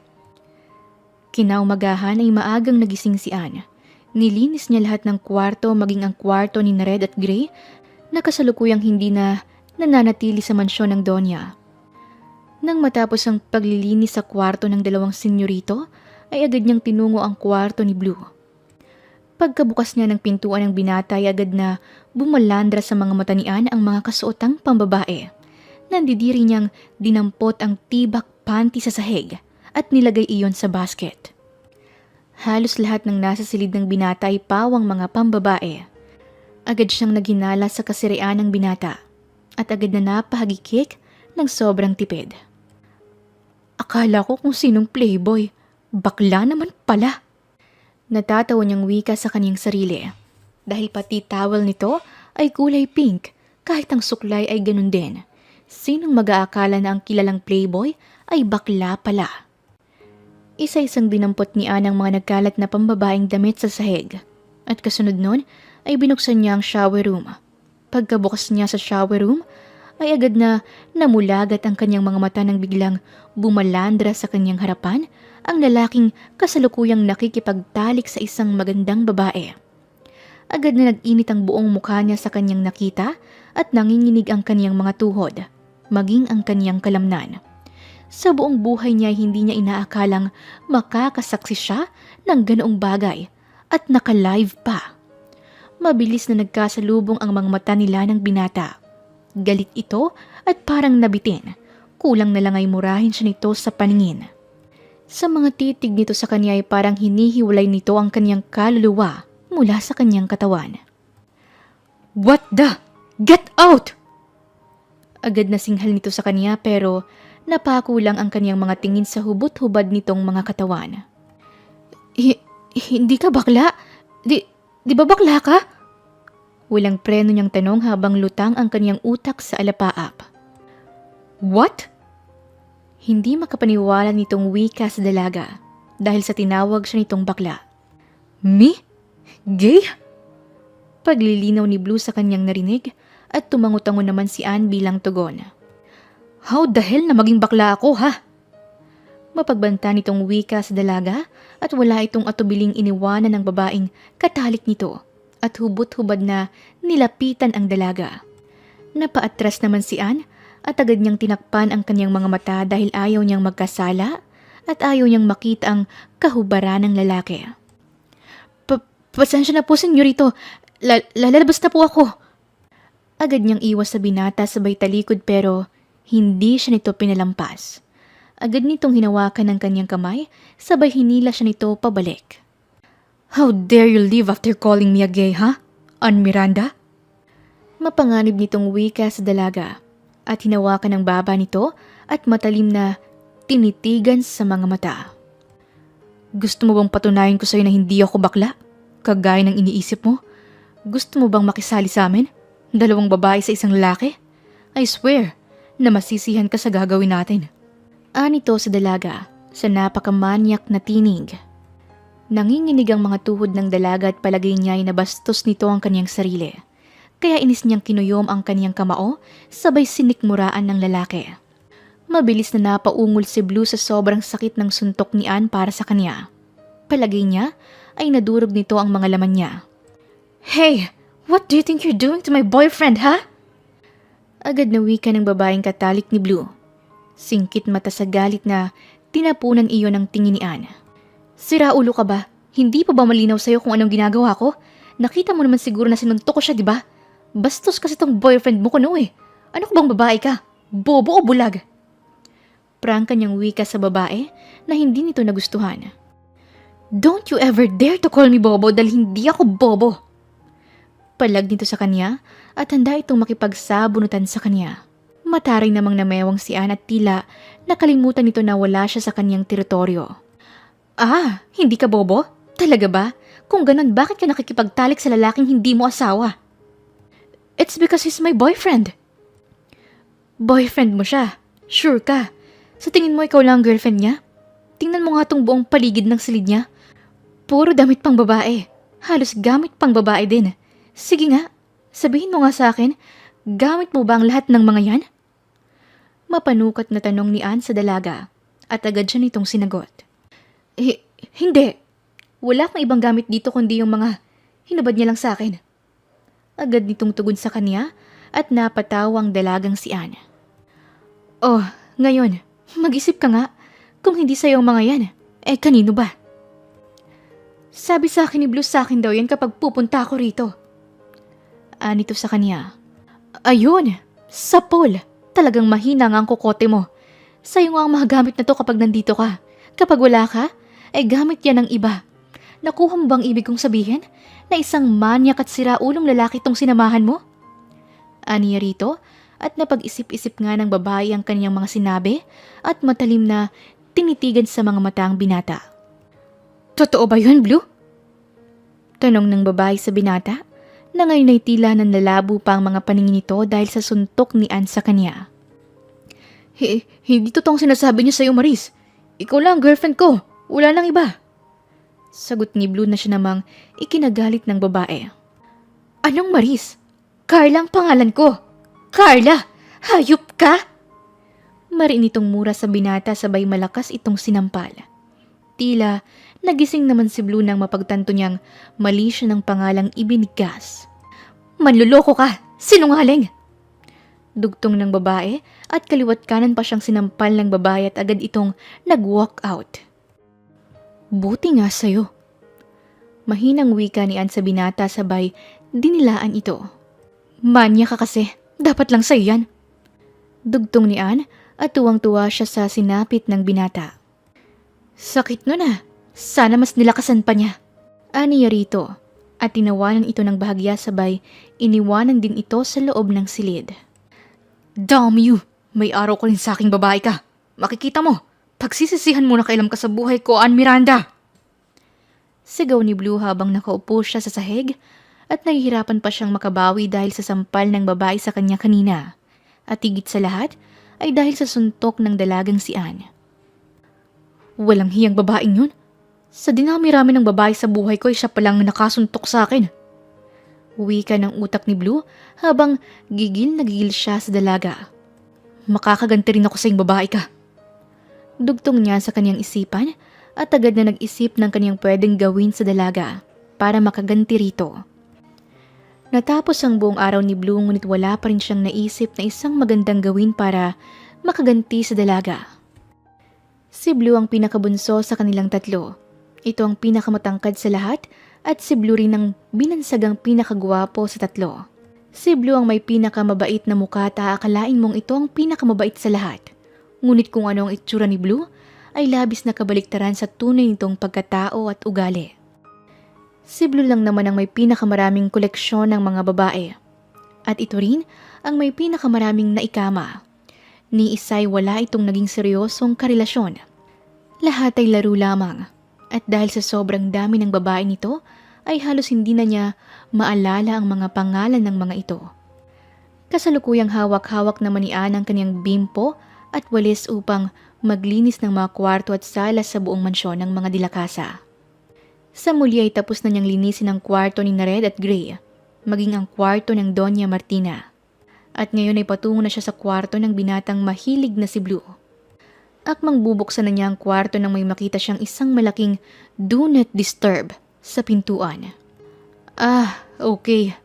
Kinaumagahan ay maagang nagising si Ann. Nilinis niya lahat ng kwarto maging ang kwarto ni Red at Gray na kasalukuyang hindi na nananatili sa mansyon ng Donya. Nang matapos ang paglilinis sa kwarto ng 2 senyorito, ay agad niyang tinungo ang kwarto ni Blue. Pagkabukas niya ng pintuan ng binata ay agad na bumalandra sa mga mata ni Ann ang mga kasuotang pambabae. Nandidiri niyang dinampot ang tibak panty sa sahig at nilagay iyon sa basket. Halos lahat ng nasa silid ng binata ay pawang mga pambabae. Agad siyang naghinala sa kasirian ng binata at agad na napahagikik ng sobrang tipid. Akala ko kung sinong playboy, bakla naman pala. Natatawa niyang wika sa kanyang sarili dahil pati towel nito ay kulay pink kahit ang suklay ay ganun din. Sinong mag-aakala na ang kilalang playboy ay bakla pala? Isa-isang dinampot ni Ann ang mga nagkalat na pambabaeng damit sa sahig at kasunod nun ay binuksan niya ang shower room. Pagkabukas niya sa shower room, ay agad na namulagat ang kanyang mga mata nang biglang bumalandra sa kanyang harapan ang lalaking kasalukuyang nakikipagtalik sa isang magandang babae. Agad na nag-init ang buong mukha niya sa kanyang nakita at nanginginig ang kanyang mga tuhod, maging ang kanyang kalamnan. Sa buong buhay niya hindi niya inaakalang makakasaksi siya ng ganoong bagay at naka-live pa. Mabilis na nagkasalubong ang mga mata nila ng binata. Galit ito at parang nabitin. Kulang na lang ay murahin siya nito sa paningin. Sa mga titig nito sa kanya ay parang hinihiwalay nito ang kanyang kaluluwa mula sa kanyang katawan. What the? Get out! Agad na singhal nito sa kanya pero napako lang ang kanyang mga tingin sa hubot-hubad nitong mga katawan. Hindi ka bakla? Di ba bakla ka? Walang preno niyang tanong habang lutang ang kanyang utak sa alapaap. What? Hindi makapaniwala nitong wika sa dalaga dahil sa tinawag siya nitong bakla. Me? Gay? Paglilinaw ni Blue sa kanyang narinig at tumangutango naman si Anne bilang tugon. How the hell na maging bakla ako, ha? Mapagbanta nitong wika sa dalaga at wala itong atubiling iniwanan ng babaeng katalik nito at hubot-hubad na nilapitan ang dalaga. Napaatras naman si Anne at agad niyang tinakpan ang kanyang mga mata dahil ayaw niyang magkasala at ayaw niyang makita ang kahubaran ng lalaki. Pasensya na po, senyorito. Lalabas na po ako. Agad niyang iwas sa binata sabay talikod pero hindi siya nito pinalampas. Agad nitong hinawakan ng kanyang kamay sabay hinila siya nito pabalik. How dare you leave after calling me a gay, ha? Anne Miranda? Mapanganib nitong wika sa dalaga at hinawakan ng baba nito at matalim na tinitigan sa mga mata. Gusto mo bang patunayan ko sa'yo na hindi ako bakla? Kagaya ng iniisip mo? Gusto mo bang makisali sa amin? 2 babae sa isang lalaki? I swear na masisihan ka sa gagawin natin. Anito sa dalaga sa napakamanyak na tinig. Nanginginig ang mga tuhod ng dalaga at palagay niya ay nabastos nito ang kanyang sarili. Kaya inis niyang kinuyom ang kanyang kamao sabay sinikmuraan ng lalaki. Mabilis na napaungol si Blue sa sobrang sakit ng suntok ni Anne para sa kanya. Palagay niya ay nadurog nito ang mga laman niya. Hey! What do you think you're doing to my boyfriend, ha? Agad na wika ng babaeng katalik ni Blue. Singkit mata sa galit na tinapunan iyon ng tingin ni Anne. Sira ulo ka ba? Hindi pa ba malinaw sa'yo kung anong ginagawa ko? Nakita mo naman siguro na sinuntok ko siya, di ba? Bastos kasi tong boyfriend mo kuno eh. Ano ko bang babae ka? Bobo o bulag? Prangka niyang wika sa babae na hindi nito nagustuhan. Don't you ever dare to call me bobo dahil hindi ako bobo. Palag nito sa kanya at handa itong makipagsabunutan sa kanya. Mataray namang namewang si Anne at tila nakalimutan nito na wala siya sa kanyang teritoryo. Ah, hindi ka bobo? Talaga ba? Kung ganun, bakit ka nakikipagtalik sa lalaking hindi mo asawa? It's because he's my boyfriend. Boyfriend mo siya? Sure ka? Sa tingin mo ikaw lang ang girlfriend niya? Tingnan mo nga tong buong paligid ng silid niya. Puro damit pang babae. Halos gamit pang babae din. Sige nga, sabihin mo nga sa akin, gamit mo ba ang lahat ng mga yan? Mapanukat na tanong ni Anne sa dalaga at agad siya nitong sinagot. Hindi. Wala kang ibang gamit dito kundi yung mga hinubad niya lang sa akin. Agad nitong tugon sa kanya at napatawa ang dalagang si Anne. Oh, ngayon, mag-isip ka nga. Kung hindi sa'yo ang mga yan, kanino ba? Sabi sa akin ni Blue sa akin daw yan kapag pupunta ako rito. Anito sa kanya. Ayun, sa pool. Talagang mahina nga ang kukote mo. Sa'yo nga ang mga gamit na to kapag nandito ka. Kapag wala ka, gamit yan ng iba. Nakuha mo bang ibig kong sabihin na isang manyak at siraulong lalaki tong sinamahan mo? Aniya rito at napag-isip-isip nga ng babae ang kanyang mga sinabi at matalim na tinitigan sa mga mata ang binata. Totoo ba yun, Blue? Tanong ng babae sa binata na ngayon ay tila ng lalabo pa ang mga paningin nito dahil sa suntok ni Anne sa kanya. Hindi totoong sinasabi niya sa'yo, Maris. Ikaw lang ang girlfriend ko. Wala nang iba. Sagot ni Blue na siya namang ikinagalit ng babae. Anong Maris? Carla ang pangalan ko. Carla! Hayop ka! Mariin itong mura sa binata sabay malakas itong sinampal. Tila nagising naman si Blue nang mapagtanto niyang mali siya ng pangalang ibinigas. Manluloko ka! Sinungaling! Dugtong ng babae at kaliwat kanan pa siyang sinampal ng babae at agad itong nag-walk out. Buti nga sa'yo. Mahinang wika ni Anne sa binata sabay dinilaan ito. Manya ka kasi. Dapat lang sa'yo yan. Dugtong ni Anne at tuwang-tuwa siya sa sinapit ng binata. Sakit nun ah. Sana mas nilakasan pa niya. Aniya rito at tinawanan ito ng bahagya sabay iniwanan din ito sa loob ng silid. Damn you! May araw ko rin sa aking babae ka. Makikita mo. Pagsisisihan mo na kailan ka sa buhay ko, Anne Miranda! Sigaw ni Blue habang nakaupo siya sa sahig at nahihirapan pa siyang makabawi dahil sa sampal ng babae sa kanya kanina. At higit sa lahat, ay dahil sa suntok ng dalagang si Anne. Walang hiyang babaeng yun. Sa dinami-rami ng babae sa buhay ko ay siya palang nakasuntok sa akin. Wika ng utak ni Blue habang gigil na gigil siya sa dalaga. Makakaganti rin ako sa iyong babae ka. Dugtong niya sa kanyang isipan at agad na nag-isip ng kanyang pwedeng gawin sa dalaga para makaganti rito. Natapos ang buong araw ni Blue ngunit wala pa rin siyang naisip na isang magandang gawin para makaganti sa dalaga. Si Blue ang pinakabunso sa kanilang tatlo. Ito ang pinakamatangkad sa lahat at si Blue rin ang binansagang pinakagwapo sa tatlo. Si Blue ang may pinakamabait na mukha at aakalain mong ito ang pinakamabait sa lahat. Ngunit kung ano ang itsura ni Blue ay labis na kabaliktaran sa tunay nitong pagkatao at ugali. Si Blue lang naman ang may pinakamaraming koleksyon ng mga babae. At ito rin ang may pinakamaraming naikama. Ni isa'y wala itong naging seryosong karelasyon. Lahat ay laro lamang. At dahil sa sobrang dami ng babae nito, ay halos hindi na niya maalala ang mga pangalan ng mga ito. Kasalukuyang hawak-hawak naman ni Anne ang kanyang bimpo at walis upang maglinis ng mga kwarto at sala sa buong mansyon ng mga dilakasa. Sa muli ay tapos na niyang linisin ang kwarto ni Red at Gray, maging ang kwarto ng Doña Martina. At ngayon ay patungo na siya sa kwarto ng binatang mahilig na si Blue. Akmang bubuksan na niya ang kwarto nang may makita siyang isang malaking "Do not disturb" sa pintuan. Okay.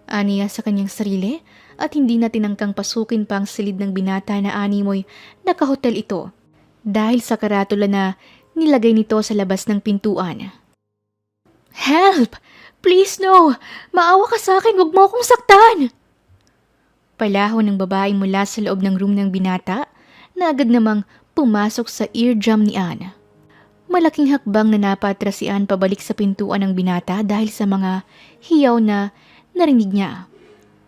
Aniya sa kanyang sarili at hindi na tinangkang pasukin pa ang silid ng binata na animoy nakahotel ito dahil sa karatula na nilagay nito sa labas ng pintuan. Help! Please no! Maawa ka sa akin, huwag mo akong saktan! Palahon ng babae mula sa loob ng room ng binata na agad namang pumasok sa eardrum ni Anne. Malaking hakbang na napatras si Anne pabalik sa pintuan ng binata dahil sa mga hiyaw na narinig niya.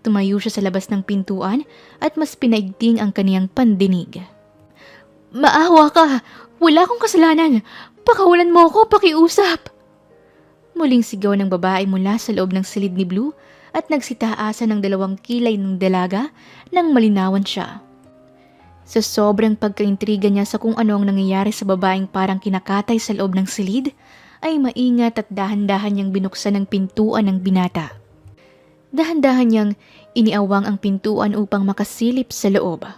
Tumayo siya sa labas ng pintuan at mas pinaigting ang kaniyang pandinig. Maawa ka! Wala akong kasalanan! Pakawalan mo ako, pakiusap! Muling sigaw ng babae mula sa loob ng silid ni Blue at nagsitaasan ng dalawang kilay ng dalaga nang malinawan siya. Sa sobrang pagkaintriga niya sa kung ano ang nangyayari sa babaeng parang kinakatay sa loob ng silid, ay maingat at dahan-dahan niyang binuksan ang pintuan ng binata. Dahan-dahan niyang iniawang ang pintuan upang makasilip sa loob.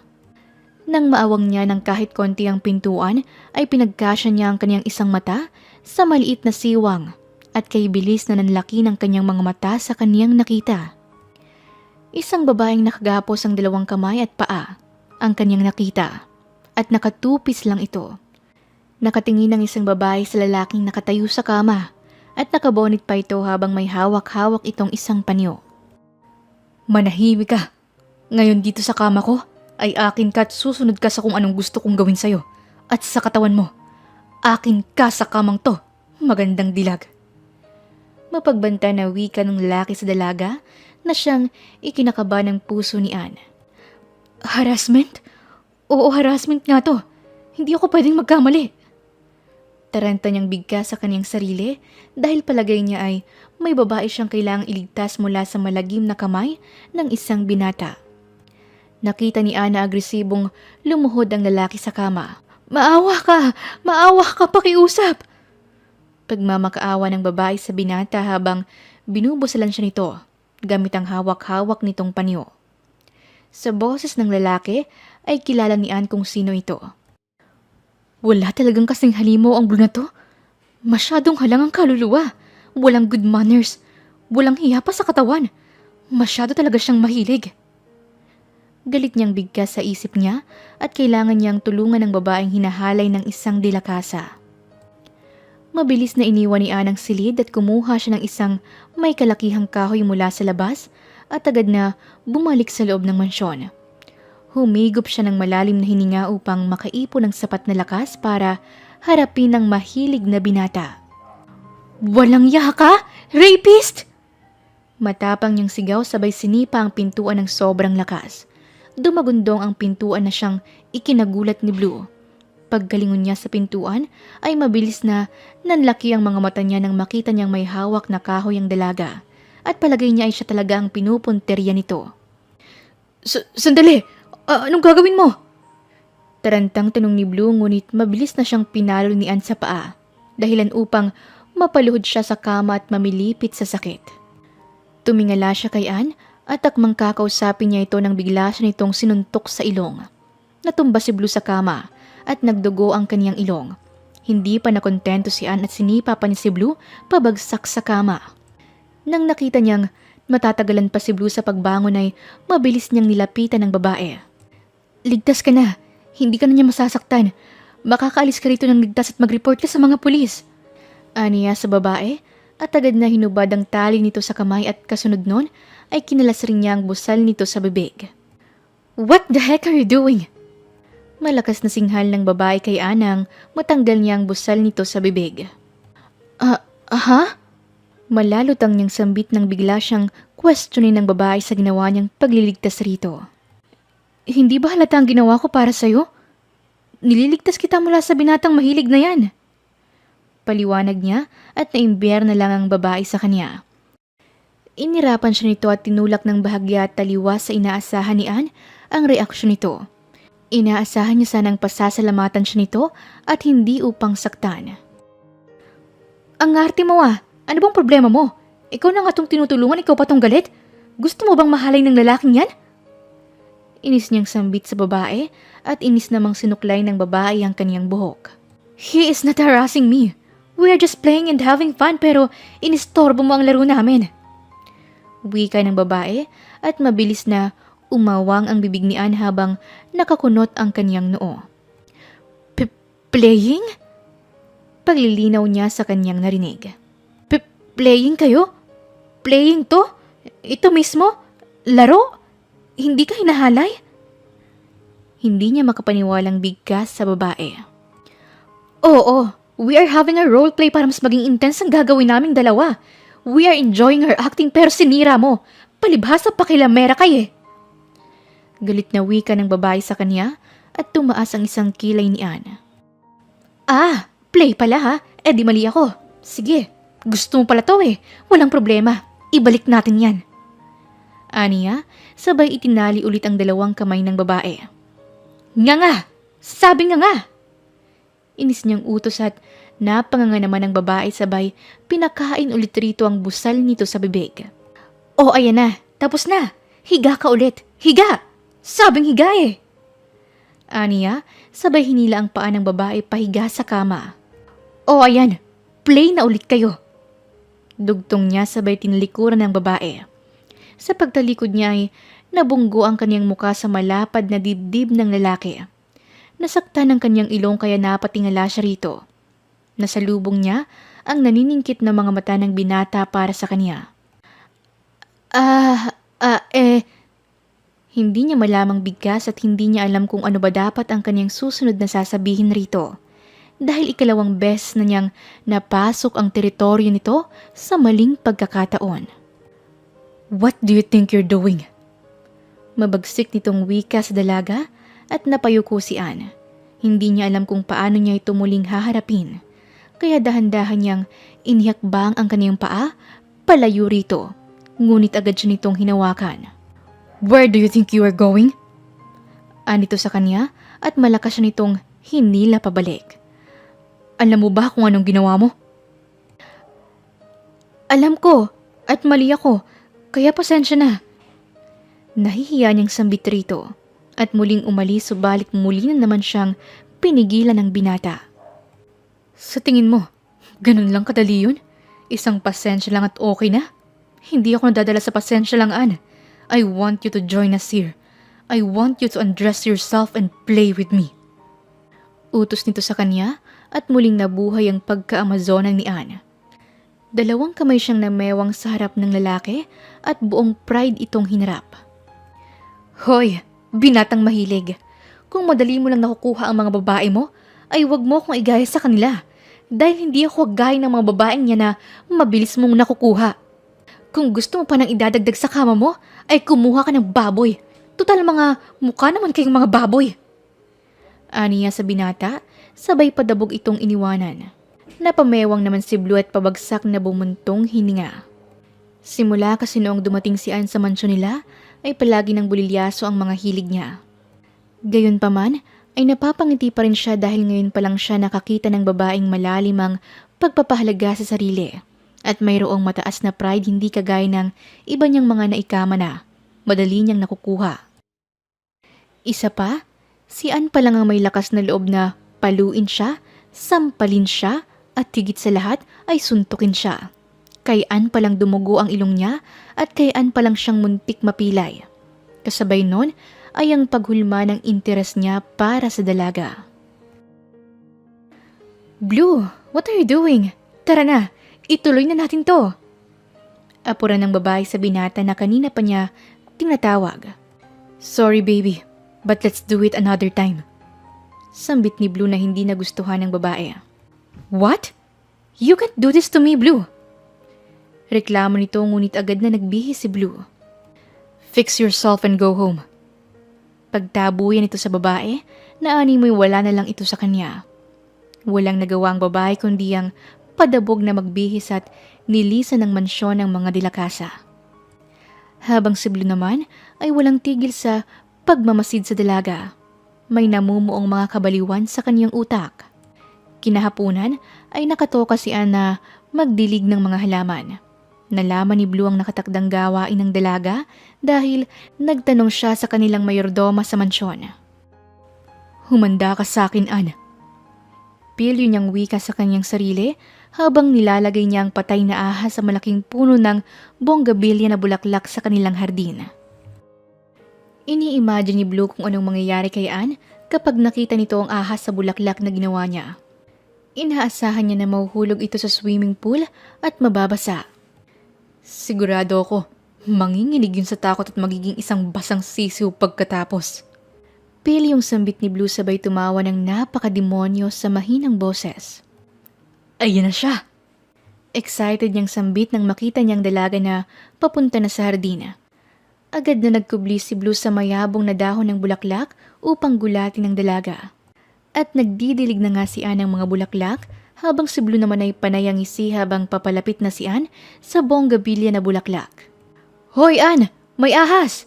Nang maawang niya ng kahit konti ang pintuan, ay pinagkasya niya ang kanyang isang mata sa maliit na siwang at kay bilis na nanlaki ng kanyang mga mata sa kaniyang nakita. Isang babaeng nakagapos ang dalawang kamay at paa ang kanyang nakita at nakatupis lang ito. Nakatingin ang isang babae sa lalaking nakatayo sa kama at nakabonit pa ito habang may hawak-hawak itong isang panyo. Manahimik ka! Ngayon dito sa kama ko ay akin ka at susunod ka sa kung anong gusto kong gawin sa'yo at sa katawan mo. Akin ka sa kamang to, magandang dilag. Mapagbanta na wika ng lalaki sa dalaga na siyang ikinakaba ng puso ni Anne. Harassment? Oo, harassment nga to. Hindi ako pwedeng magkamali. Taranta niyang bigka sa kanyang sarili dahil palagay niya ay may babae siyang kailangang iligtas mula sa malagim na kamay ng isang binata. Nakita ni Anne na agresibong lumuhod ang lalaki sa kama. Maawa ka! Maawa ka! Pakiusap! Pagmamakaawa ng babae sa binata habang binubusalan siya nito gamit ang hawak-hawak nitong panyo. Sa boses ng lalaki ay kilala ni Anne kung sino ito. Wala talagang kasing halimaw ang Blue na to. Masyadong halang ang kaluluwa. Walang good manners. Walang hiya pa sa katawan. Masyado talaga siyang mahilig. Galit niyang bigkas sa isip niya at kailangan niyang tulungan ng babaeng hinahalay ng isang dilakasa. Mabilis na iniwan ni Anne ang silid at kumuha siya ng isang may kalakihang kahoy mula sa labas at agad na bumalik sa loob ng mansyon. Humigop siya ng malalim na hininga upang makaipon ng sapat na lakas para harapin ang mahilig na binata. Walang ya ka? Rapist! Matapang niyang sigaw sabay sinipa ang pintuan ng sobrang lakas. Dumagundong ang pintuan na siyang ikinagulat ni Blue. Paggalingon niya sa pintuan ay mabilis na nanlaki ang mga mata niya nang makita niyang may hawak na kahoy ang dalaga at palagay niya ay siya talaga ang pinupunterya nito. Sandali! Anong gagawin mo? Tarantang tanong ni Blue ngunit mabilis na siyang pinalo ni Ann sa paa. Dahilan upang mapaluhod siya sa kama at mamilipit sa sakit. Tumingala siya kay Ann at akmang kakausapin niya ito nang bigla siya nitong sinuntok sa ilong. Natumba si Blue sa kama at nagdugo ang kaniyang ilong. Hindi pa nakontento si Ann at sinipa pa ni si Blue pabagsak sa kama. Nang nakita niyang matatagalan pa si Blue sa pagbangon ay mabilis niyang nilapitan ng babae. Ligtas ka na, hindi ka na niya masasaktan. Makakaalis ka rito ng ligtas at mag-report ka sa mga pulis. Aniya sa babae at agad na hinubad ang tali nito sa kamay at kasunod nun ay kinalas rin niya ang busal nito sa bibig. What the heck are you doing? Malakas na singhal ng babae kay Anang matanggal niya ang busal nito sa bibig. Malalutang niyang sambit nang bigla siyang questionin ng babae sa ginawa niyang pagliligtas rito. Hindi ba halata ang ginawa ko para sa'yo? Nililigtas kita mula sa binatang mahilig na yan. Paliwanag niya at naimbiyer na lang ang babae sa kanya. Inirapan siya nito at tinulak ng bahagya at taliwas sa inaasahan ni Ann ang reaksyon nito. Inaasahan niya sanang pasasalamatan siya nito at hindi upang saktan. Ang arte mo ah! Ano bang problema mo? Ikaw na nga itong tinutulungan, ikaw pa tong galit? Gusto mo bang mahalay ng lalaking yan? Inis niyang sambit sa babae at inis namang sinuklay ng babae ang kaniyang buhok. He is not harassing me. We are just playing and having fun pero inistorbo mo ang laro namin. Wika ng babae at mabilis na umawang ang bibig ni Ann habang nakakunot ang kaniyang noo. Playing? Paglilinaw niya sa kaniyang narinig. Playing kayo? Playing to? Ito mismo? Laro? Hindi ka hinahalay? Hindi niya makapaniwalang bigkas sa babae. Oo, we are having a role play para mas maging intense ang gagawin naming dalawa. We are enjoying her acting pero sinira mo. Palibhasa pakilamera kayo eh. Galit na wika ng babae sa kanya at tumaas ang isang kilay ni Ann. Play pala ha? Di mali ako. Sige. Gusto mo pala to eh. Walang problema. Ibalik natin yan. Aniya, sabay itinali ulit ang dalawang kamay ng babae. Nga! Sabi nga! Inis niyang utos at napanganga naman ng babae sabay pinakain ulit rito ang busal nito sa bibig. Ayan na. Tapos na. Higa ka ulit. Higa! Sabing higa eh. Aniya, sabay hinila ang paa ng babae pahiga sa kama. Ayan. Play na ulit kayo. Dugtong niya sabay tinlikuran ng babae. Sa pagtalikod niya ay nabunggo ang kanyang muka sa malapad na dibdib ng lalaki. Nasaktan ang kanyang ilong kaya napatingala siya rito. Nasalubong niya ang naniningkit na mga mata ng binata para sa kanya. Hindi niya malamang bigkas at hindi niya alam kung ano ba dapat ang kanyang susunod na sasabihin rito. Dahil ikalawang beses na niyang napasok ang teritoryo nito sa maling pagkakataon. What do you think you're doing? Mabagsik nitong wika sa dalaga at napayuko si Ann. Hindi niya alam kung paano niya ito muling haharapin. Kaya dahan-dahan niyang inihakbang ang kaniyang paa palayo rito. Ngunit agad siya nitong hinawakan. Where do you think you are going? Anito sa kanya at malakas siya nitong hinila pabalik. Alam mo ba kung anong ginawa mo? Alam ko at mali ako, kaya pasensya na. Nahihiya niyang sambit rito at muling umalis subalit muli na naman siyang pinigilan ng binata. Sa tingin mo, ganun lang kadali yun? Isang pasensya lang at okay na? Hindi ako nadadala sa pasensya lang, Ann. I want you to join us here. I want you to undress yourself and play with me. Utos nito sa kanya at muling nabuhay ang pagka-Amazonan ni Ann. Dalawang kamay siyang namewang sa harap ng lalaki at buong pride itong hinarap. Hoy, binatang mahilig. Kung madali mo lang nakukuha ang mga babae mo, ay wag mo akong igaya sa kanila. Dahil hindi ako gaya ng mga babaeng niya na mabilis mong nakukuha. Kung gusto mo pa nang idadagdag sa kama mo, ay kumuha ka ng baboy. Total mga mukha naman kayong mga baboy. Aniya sa binata, sabay padabog itong iniwanan. Napamewang naman si Blue at pabagsak na bumuntong hininga. Simula kasi noong dumating si Ann sa mansyon nila, ay palagi ng bulilyaso ang mga hilig niya. Gayunpaman ay napapangiti pa rin siya dahil ngayon pa lang siya nakakita ng babaeng malalimang pagpapahalaga sa sarili. At mayroong mataas na pride hindi kagaya ng iba niyang mga naikama na madali niyang nakukuha. Isa pa, si Ann pa lang ang may lakas na loob na paluin siya, sampalin siya, at higit sa lahat ay suntukin siya. Kay Ann pa lang dumugo ang ilong niya at kay Ann pa lang siyang muntik mapilay. Kasabay nun ay ang paghulma ng interes niya para sa dalaga. Blue, what are you doing? Tara na, ituloy na natin to. Apura ng babae sa binata na kanina pa niya tinatawag. Sorry baby, but let's do it another time. Sambit ni Blue na hindi nagustuhan ng babae. What? You can't do this to me, Blue. Reklamo nito ngunit agad na nagbihis si Blue. Fix yourself and go home. Pagtabuyan ito sa babae, naanimoy wala na lang ito sa kanya. Walang nagawa ang babae kundi ang padabog na magbihis at nilisan ng mansyon ng mga dilakasa. Habang si Blue naman ay walang tigil sa pagmamasid sa dalaga. May namumuong mga kabaliwan sa kanyang utak. Kinahapunan ay nakatoka si Ann na magdilig ng mga halaman. Nalaman ni Blue ang nakatakdang gawain ng dalaga dahil nagtanong siya sa kanilang mayordoma sa mansyon. Humanda ka sa akin, Ann. Pilyo niyang wika sa kanyang sarili habang nilalagay niya ang patay na ahas sa malaking puno ng bonggabilya na bulaklak sa kanilang hardin. Ini-imagine ni Blue kung anong mangyayari kay Ann kapag nakita nito ang ahas sa bulaklak na ginawa niya. Inaasahan niya na mahuhulog ito sa swimming pool at mababasa. Sigurado ako, manginginig yun sa takot at magiging isang basang sisiw pagkatapos. Pili yung sambit ni Blue sabay tumawa ng napakademonyo sa mahinang boses. Ayan na siya! Excited niyang sambit nang makita niyang dalaga na papunta na sa hardina. Agad na nagkubli si Blue sa mayabong na dahon ng bulaklak upang gulatin ang dalaga. At nagdidilig na nga si Ann ng mga bulaklak habang si Blue naman ay panayang ngisi habang papalapit na si Ann sa bonggabilya na bulaklak. Hoy Ann! May ahas!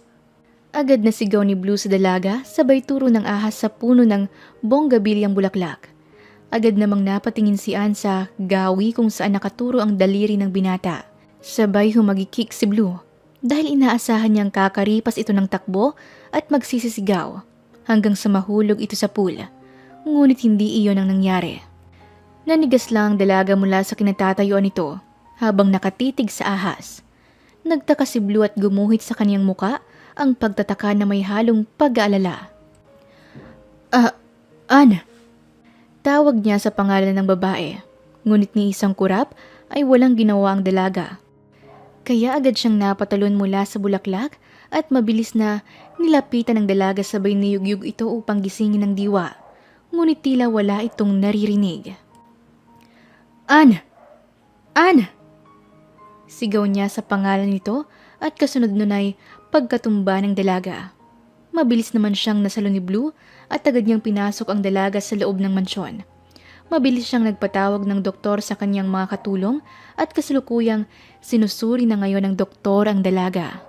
Agad na sigaw ni Blue sa dalaga sabay turo ng ahas sa puno ng bonggabilyang bulaklak. Agad namang napatingin si Ann sa gawi kung saan nakaturo ang daliri ng binata. Sabay humagikik si Blue dahil inaasahan niyang kakaripas ito ng takbo at magsisisigaw hanggang sa mahulog ito sa pool. Ngunit hindi iyon ang nangyari. Nanigas lang ang dalaga mula sa kinatatayuan nito habang nakatitig sa ahas. Nagtaka si Blue at gumuhit sa kanyang muka ang pagtataka na may halong pag-aalala. Ann! Tawag niya sa pangalan ng babae, ngunit ni isang kurap ay walang ginawa ang dalaga. Kaya agad siyang napatalon mula sa bulaklak at mabilis na nilapitan ng dalaga sabay niyugyug ito upang gisingin ng diwa. Ngunit tila wala itong naririnig. Ann! Ann! Sigaw niya sa pangalan nito at kasunod nun ay pagkatumba ng dalaga. Mabilis naman siyang nasalo ni Blue at agad niyang pinasok ang dalaga sa loob ng mansyon. Mabilis siyang nagpatawag ng doktor sa kanyang mga katulong at kasalukuyang sinusuri na ngayon ng doktor ang dalaga.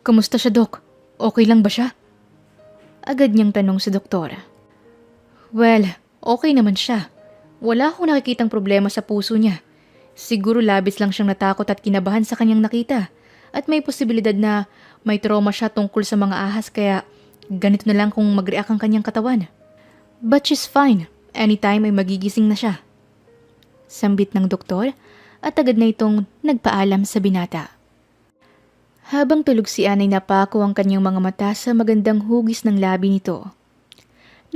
Kamusta siya, Dok? Okay lang ba siya? Agad niyang tanong sa doktor. Well, okay naman siya. Wala akong nakikitang problema sa puso niya. Siguro labis lang siyang natakot at kinabahan sa kanyang nakita. At may posibilidad na may trauma siya tungkol sa mga ahas kaya ganito na lang kung mag-react ang kanyang katawan. But she's fine. Anytime ay magigising na siya. Sambit ng doktor at agad na itong nagpaalam sa binata. Habang tulog si Ann ay napako ang kanyang mga mata sa magandang hugis ng labi nito.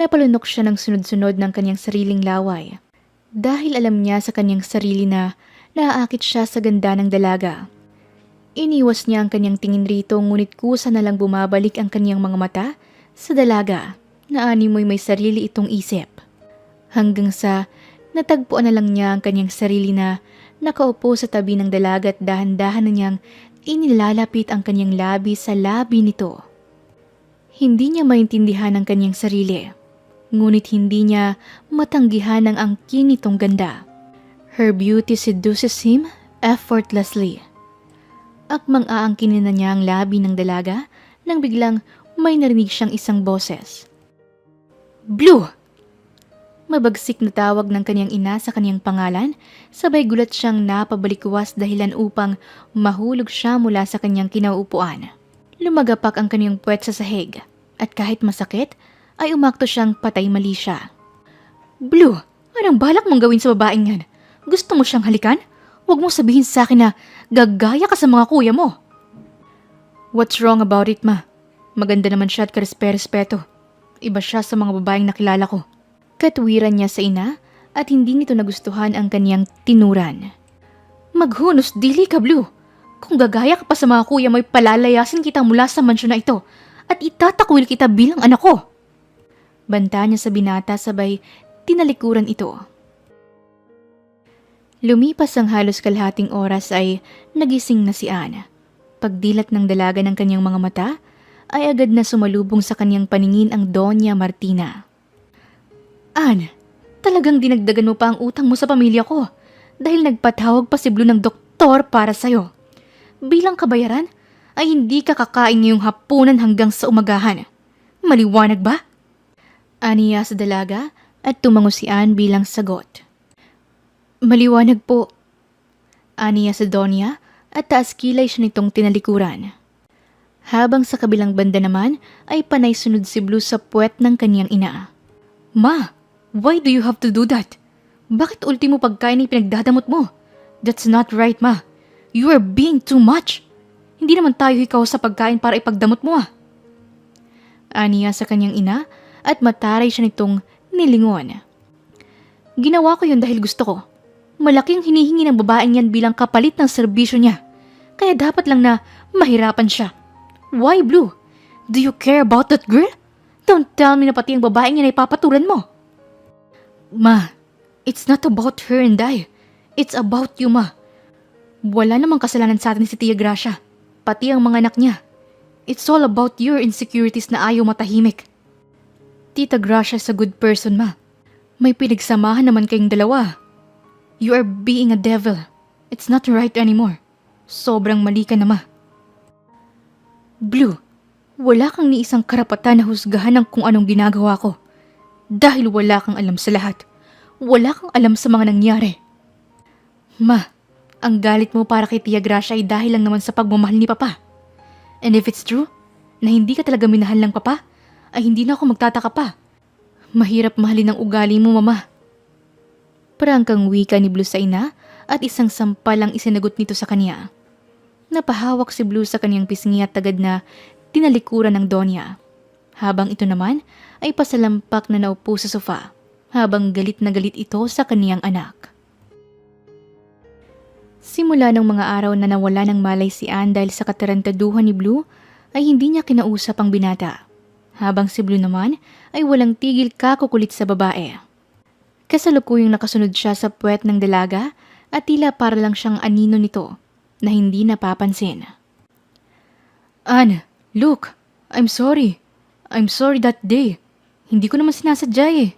Napalunok siya ng sunod-sunod ng kanyang sariling laway. Dahil alam niya sa kanyang sarili na naaakit siya sa ganda ng dalaga. Iniwas niya ang kanyang tingin rito ngunit kusa na lang bumabalik ang kanyang mga mata sa dalaga na animoy may sarili itong isip. Hanggang sa natagpuan na lang niya ang kanyang sarili na nakaupo sa tabi ng dalaga at dahan-dahan na niyang inilalapit ang kanyang labi sa labi nito. Hindi niya maintindihan ang kanyang sarili, ngunit hindi niya matanggihan ang angkin nitong ganda. Her beauty seduces him effortlessly. Akmang aangkinin na niya ang labi ng dalaga nang biglang may narinig siyang isang boses. "Blue!" Mabagsik na tawag ng kanyang ina sa kanyang pangalan, sabay gulat siyang napabalikwas dahilan upang mahulog siya mula sa kanyang kinauupuan. Lumagapak ang kanyang puwet sa sahig, at kahit masakit, ay umakto siyang patay mali siya. "Blue, anong balak mong gawin sa babaeng yan? Gusto mo siyang halikan? Huwag mo sabihin sa akin na gagaya ka sa mga kuya mo." "What's wrong about it, ma? Maganda naman siya at karespe-respeto. Iba siya sa mga babaeng nakilala ko." Katwiran niya sa ina at hindi nito nagustuhan ang kanyang tinuran. "Maghunos dili ka, Blue. Kung gagaya ka pa sa mga kuya mo'y palalayasin kita mula sa mansyon na ito at itatakwil kita bilang anak ko." Banta niya sa binata sabay tinalikuran ito. Lumipas ang halos kalahating oras ay nagising na si Anne. Pagdilat ng dalaga ng kanyang mga mata ay agad na sumalubong sa kanyang paningin ang Doña Martina. "Anne, talagang dinagdagan mo pa ang utang mo sa pamilya ko dahil nagpatawag pa si Blue ng doktor para sa'yo. Bilang kabayaran ay hindi ka kakain ngayong hapunan hanggang sa umagahan. Maliwanag ba?" Aniya sa dalaga at tumango si Anne bilang sagot. "Maliwanag po." Aniya sa Donya at taas kilay siya nitong tinalikuran. Habang sa kabilang banda naman ay panay sunod si Blue sa puwet ng kanyang ina. "Ma, why do you have to do that? Bakit ultimo pagkain ay pinagdadamot mo? That's not right, ma. You are being too much. Hindi naman tayo ikaw sa pagkain para ipagdamot mo, ah." Aniya sa kanyang ina at mataray siya nitong nilingon. "Ginawa ko yun dahil gusto ko. Malaking hinihingi ng babaeng yan bilang kapalit ng serbisyo niya. Kaya dapat lang na mahirapan siya. Why, Blue? Do you care about that girl? Don't tell me na pati ang babaeng yan ay papatulan mo." "Ma, it's not about her and I. It's about you, ma. Wala namang kasalanan sa atin si Tia Gracia, pati ang mga anak niya. It's all about your insecurities na ayaw matahimik. Tita Gracia is a good person, ma. May pinagsamahan naman kayong dalawa. You are being a devil. It's not right anymore. Sobrang mali ka na, ma." "Blue, wala kang ni isang karapatan na husgahan ng kung anong ginagawa ko. Dahil wala kang alam sa lahat. Wala kang alam sa mga nangyari. Ma, ang galit mo para kay Tia Gracia ay dahil lang naman sa pagmamahal ni Papa. And if it's true, na hindi ka talaga minahal ng Papa, ay hindi na ako magtataka pa. Mahirap mahalin ang ugali mo, Mama." Prangkang wika ni Blue sa ina at isang sampal ang isinagot nito sa kanya. Napahawak si Blue sa kanyang pisngi at tagad na tinalikuran ng Donya. Habang ito naman ay pasalampak na naupo sa sofa, habang galit na galit ito sa kaniyang anak. Simula ng mga araw na nawala ng malay si Anne dahil sa katarantaduhan ni Blue, ay hindi niya kinausap ang binata. Habang si Blue naman ay walang tigil kakukulit sa babae. Kasalukuyang nakasunod siya sa puwet ng dalaga at tila para lang siyang anino nito na hindi napapansin. "Anne, look, I'm sorry. I'm sorry that day. Hindi ko naman sinasadya eh."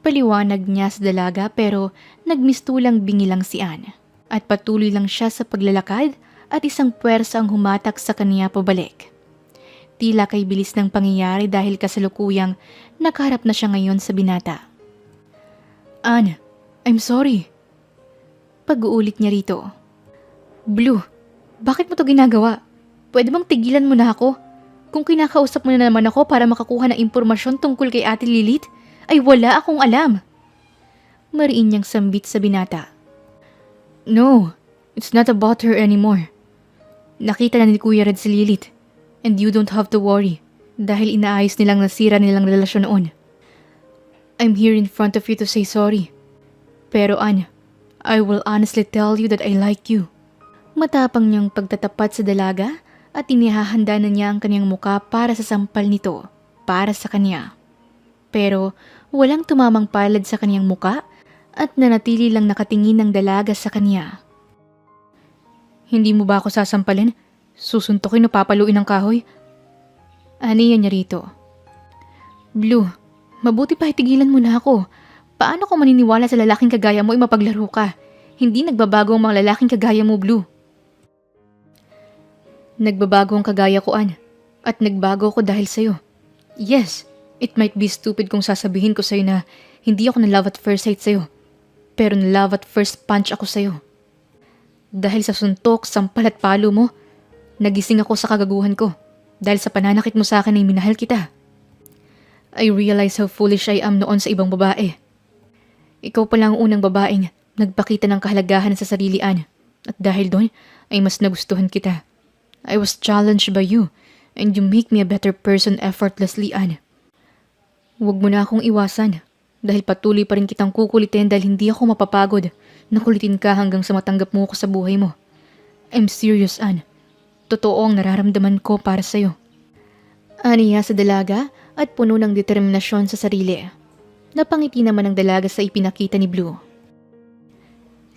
Paliwanag niya sa dalaga pero nagmistulang bingi lang si Anne at patuloy lang siya sa paglalakad at isang puwersa ang humatak sa kaniya pabalik. Tila kay bilis ng pangyayari dahil kasalukuyang nakaharap na siya ngayon sa binata. "Anne, I'm sorry." Pag-uulit niya rito. "Blue, bakit mo to ginagawa? Pwede bang tigilan mo na ako? Kung kinakausap mo na naman ako para makakuha ng impormasyon tungkol kay Ate Lilith, ay wala akong alam." Mariin niyang sambit sa binata. "No, it's not about her anymore. Nakita na ni Kuya Red si Lilith, and you don't have to worry dahil inaayos nilang nasira nilang relasyon noon. I'm here in front of you to say sorry. Pero Anne, I will honestly tell you that I like you." Matapang niyang pagtatapat sa dalaga at inihahanda na niya ang kanyang muka para sa sampal nito, para sa kanya. Pero walang tumamang palad sa kanyang muka at nanatili lang nakatingin ng dalaga sa kanya. "Hindi mo ba ako sasampalin? Susuntukin o papaluin ng kahoy?" Aniya niya rito. "Blue, mabuti pa itigilan mo na ako. Paano ko maniniwala sa lalaking kagaya mo ay mapaglaro ka? Hindi nagbabago ang mga lalaking kagaya mo, Blue." "Nagbabago ang kagaya ko, Anne. At nagbago ako dahil sa'yo. Yes, it might be stupid kung sasabihin ko sa'yo na hindi ako na love at first sight sa'yo. Pero na love at first punch ako sa'yo. Dahil sa suntok, sampal at palo mo, nagising ako sa kagaguhan ko. Dahil sa pananakit mo sa akin ay minahal kita. I realize how foolish I am noon sa ibang babae. Ikaw pala ang unang babaeng nagpakita ng kahalagahan sa sarili, Ann. At dahil doon, ay mas nagustuhan kita. I was challenged by you, and you make me a better person effortlessly, Ann. Huwag mo na akong iwasan, dahil patuloy pa rin kitang kukulitin dahil hindi ako mapapagod na kulitin ka hanggang sa matanggap mo ako sa buhay mo. I'm serious, Ann. Totoo ang nararamdaman ko para sa'yo. Aniya sa dalaga at puno ng determinasyon sa sarili. Napangiti naman ang dalaga sa ipinakita ni Blue.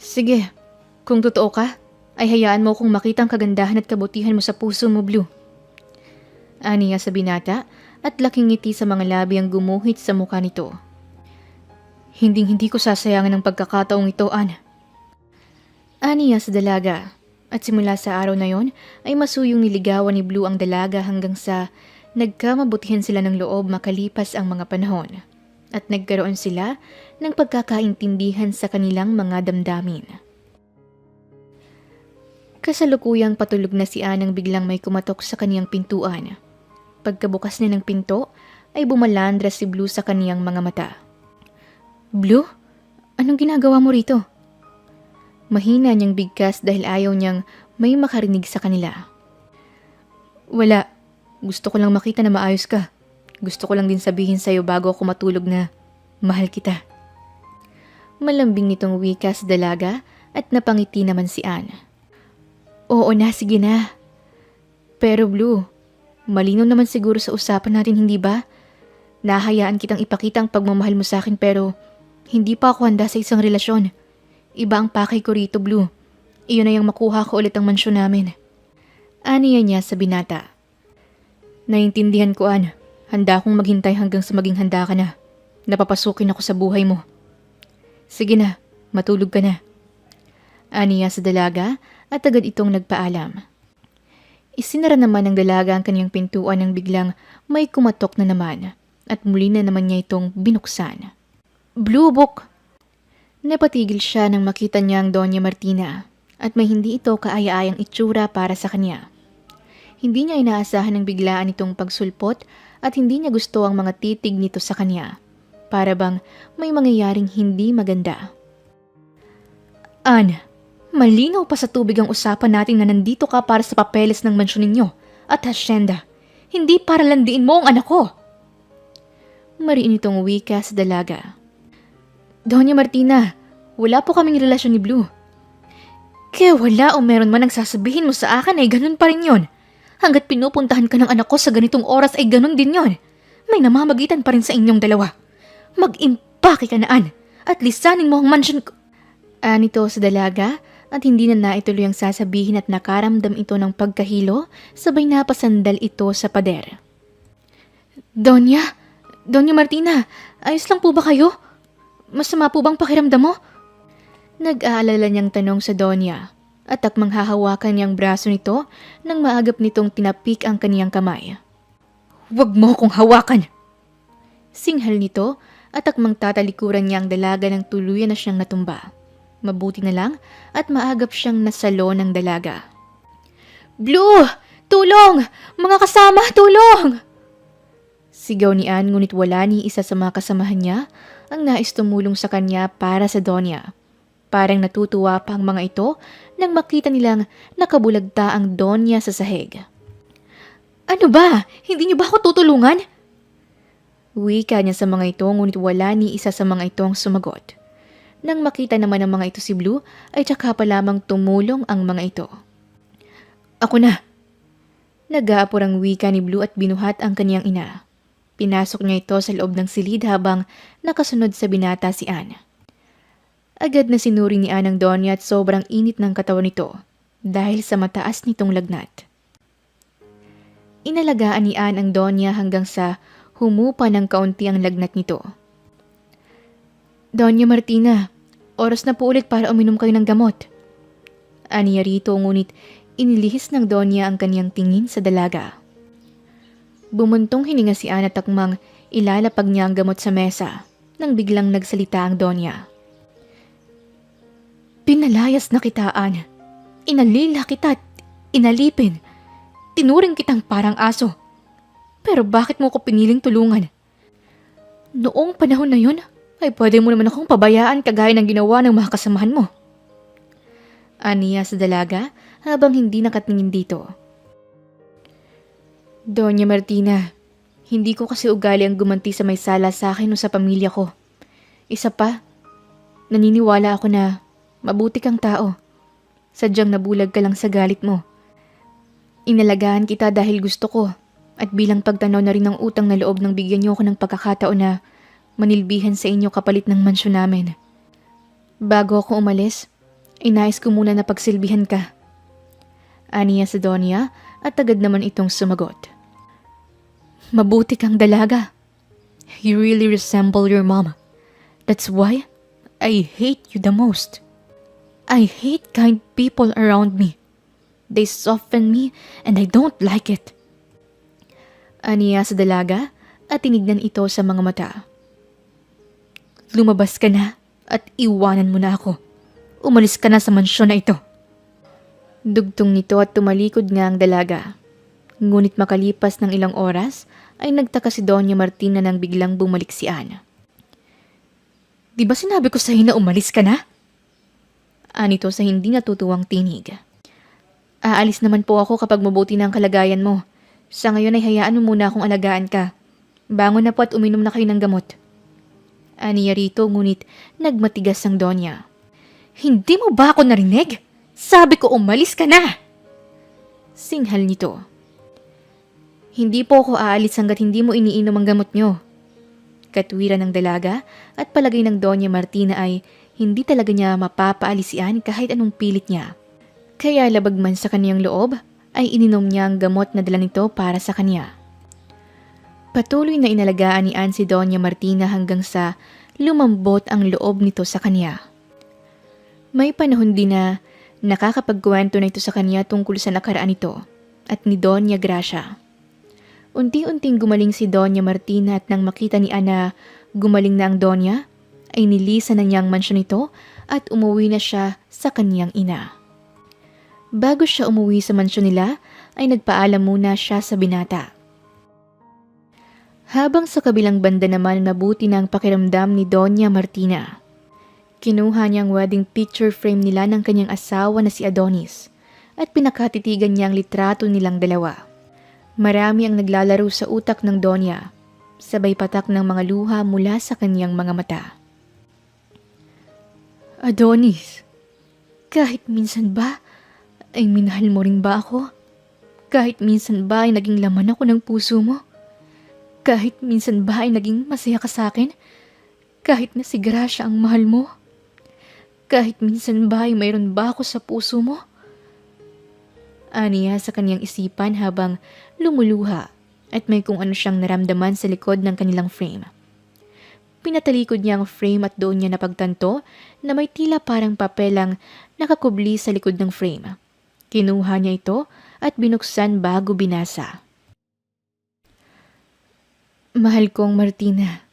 Sige, kung totoo ka, ay hayaan mo kung makita ang kagandahan at kabutihan mo sa puso mo, Blue. Aniya sa binata at laking ngiti sa mga labi ang gumuhit sa mukha nito. Hinding-hindi ko sasayangan ang pagkakataong ito, Ann. Aniya sa dalaga. At simula sa araw na yon ay masuyong niligawan ni Blue ang dalaga hanggang sa nagkamabutihan sila ng loob makalipas ang mga panahon. At nagkaroon sila ng pagkakaintindihan sa kanilang mga damdamin. Kasalukuyang patulog na si Ann nang biglang may kumatok sa kaniyang pintuan. Pagkabukas niya ng pinto ay bumalandra si Blue sa kaniyang mga mata. Blue? Anong ginagawa mo rito? Mahina niyang bigkas dahil ayaw niyang may makarinig sa kanila. Wala. Gusto ko lang makita na maayos ka. Gusto ko lang din sabihin sa'yo bago ako matulog na mahal kita. Malambing nitong wika sa dalaga at napangiti naman si Ann. Oo na, sige na. Pero Blue, malinaw naman siguro sa usapan natin, hindi ba? Nahayaan kitang ipakita ang pagmamahal mo sa akin pero hindi pa ako handa sa isang relasyon. Iba ang pakay ko rito, Blue. Iyon na yung makuha ko ulit ang mansyon namin. Aniya niya sa binata. Naintindihan ko, Ann. Handa akong maghintay hanggang sa maging handa ka na. Napapasukin ako sa buhay mo. Sige na, matulog ka na. Aniya sa dalaga at agad itong nagpaalam. Isinara naman ng dalaga ang kanyang pintuan nang biglang may kumatok na naman at muli na naman niya itong binuksan. Blue Book! Napatigil siya nang makita niya ang Doña Martina at may hindi ito kaaya-ayang itsura para sa kanya. Hindi niya inaasahan ng biglaan itong pagsulpot at hindi niya gusto ang mga titig nito sa kanya. Para bang may mangyayaring hindi maganda. Ann, malinaw pa sa tubig ang usapan natin na nandito ka para sa papeles ng mansyon ninyo at hasyenda. Hindi para landiin mo ang anak ko. Mariin itong wika sa dalaga. Doña Martina, wala po kaming relasyon ni Blue. Kaya wala o meron man ang sasabihin mo sa akin ay ganun pa rin yon. Hanggat pinupuntahan ka ng anak ko sa ganitong oras ay ganun din yon. May namamagitan pa rin sa inyong dalawa. Mag-impake ka na, Ann, at lisanin mo ang mansyon ko. Nito sa dalaga at hindi na naituloy ang sasabihin at nakaramdam ito ng pagkahilo sabay napasandal ito sa pader. Doña Martina, ayos lang po ba kayo? Masama po bang pakiramdam mo? Nag-aalala niyang tanong sa Donya at akmang hahawakan niyang braso nito nang maagap nitong tinapik ang kaniyang kamay. Huwag mo akong hawakan! Singhal nito at akmang tatalikuran niya ang dalaga ng tuluyan na siyang natumba. Mabuti na lang at maagap siyang nasalo ng dalaga. Blue! Tulong! Mga kasama, tulong! Sigaw ni Ann ngunit wala ni isa sa mga kasamahan niya ang nais tumulong sa kanya para sa Donya. Parang natutuwa pa ang mga ito nang makita nilang nakabulagta ang Donya sa sahig. Ano ba? Hindi niyo ba ako tutulungan? Wika niya sa mga ito ngunit wala ni isa sa mga itong sumagot. Nang makita naman ng mga ito si Blue ay tsaka pa lamang tumulong ang mga ito. Ako na! Nag-aapor ang wika ni Blue at binuhat ang kaniyang ina. Pinasok niya ito sa loob ng silid habang nakasunod sa binata si Ann. Agad na sinuri ni Ann ang Donya at sobrang init ng katawan nito dahil sa mataas nitong lagnat. Inalagaan ni Ann ang Donya hanggang sa humupa ng kaunti ang lagnat nito. Doña Martina, oras na po ulit para uminom kayo ng gamot. Aniya rito ngunit inilihis ng Donya ang kaniyang tingin sa dalaga. Bumuntong hininga si Ana takmang ilalapag niya ang gamot sa mesa nang biglang nagsalita ang Donya. Pinalayas na kita, Ana. Inalila kita at inalipin. Tinuring kitang parang aso. Pero bakit mo ko piniling tulungan? Noong panahon na yun, ay pwede mo naman akong pabayaan kagaya ng ginawa ng mga kasamahan mo. Aniya sa dalaga habang hindi nakatingin dito. Doña Martina, hindi ko kasi ugali ang gumanti sa may sala sa akin o sa pamilya ko. Isa pa, naniniwala ako na mabuti kang tao. Sadyang nabulag ka lang sa galit mo. Inalagaan kita dahil gusto ko at bilang pagtanaw na rin ng utang na loob nang bigyan niyo ako ng pagkakataon na manilbihan sa inyo kapalit ng mansyon namin. Bago ako umalis, inais ko muna na pagsilbihan ka. Aniya sa Donya at agad naman itong sumagot. Mabuti kang dalaga. You really resemble your mom. That's why I hate you the most. I hate kind people around me. They soften me and I don't like it. Aniya sa dalaga at tinignan ito sa mga mata. Lumabas ka na at iwanan mo na ako. Umalis ka na sa mansyon na ito. Dugtong nito at tumalikod nga ang dalaga. Ngunit makalipas ng ilang oras ay nagtaka si Doña Martina nang biglang bumalik si Ana. Di ba sinabi ko sa'yo na umalis ka na? Anito sa hindi natutuwang tinig. Aalis naman po ako kapag mabuti na ang kalagayan mo. Sa ngayon ay hayaan mo muna akong alagaan ka. Bangon na po at uminom na kayo ng gamot. Aniya rito ngunit nagmatigas ang Donya. Hindi mo ba ako narinig? Sabi ko umalis ka na! Singhal nito. Hindi po ako aalis hanggat hindi mo iniinom ang gamot nyo. Katwiran ng dalaga at palagay ng Doña Martina ay hindi talaga niya mapapaalis si Anne kahit anong pilit niya. Kaya labag man sa kaniyang loob ay ininom niya ang gamot na dala nito para sa kanya. Patuloy na inalagaan ni Anne si Doña Martina hanggang sa lumambot ang loob nito sa kanya. May panahon din na nakakapagkwento na ito sa kanya tungkol sa nakaraan nito at ni Doña Gracia. Unti-unting gumaling si Doña Martina at nang makita ni Ana gumaling na ang Doña, ay nilisan na niya ang mansyon nito at umuwi na siya sa kaniyang ina. Bago siya umuwi sa mansyon nila, ay nagpaalam muna siya sa binata. Habang sa kabilang banda naman mabuti na ang pakiramdam ni Doña Martina. Kinuha niya ang wedding picture frame nila ng kanyang asawa na si Adonis at pinakatitigan niya ang litrato nilang dalawa. Marami ang naglalaro sa utak ng Donya, sabay patak ng mga luha mula sa kanyang mga mata. Adonis, kahit minsan ba ay minahal mo rin ba ako? Kahit minsan ba ay naging laman ako ng puso mo? Kahit minsan ba ay naging masaya ka sa akin? Kahit na si Gracia ang mahal mo? Kahit minsan ba ay mayroon ba ako sa puso mo? Aniya sa kanyang isipan habang lumuluha at may kung ano siyang naramdaman sa likod ng kanilang frame. Pinatalikod niya ang frame at doon niya napagtanto na may tila parang papelang nakakubli sa likod ng frame. Kinuha niya ito at binuksan bago binasa. Mahal kong Martina,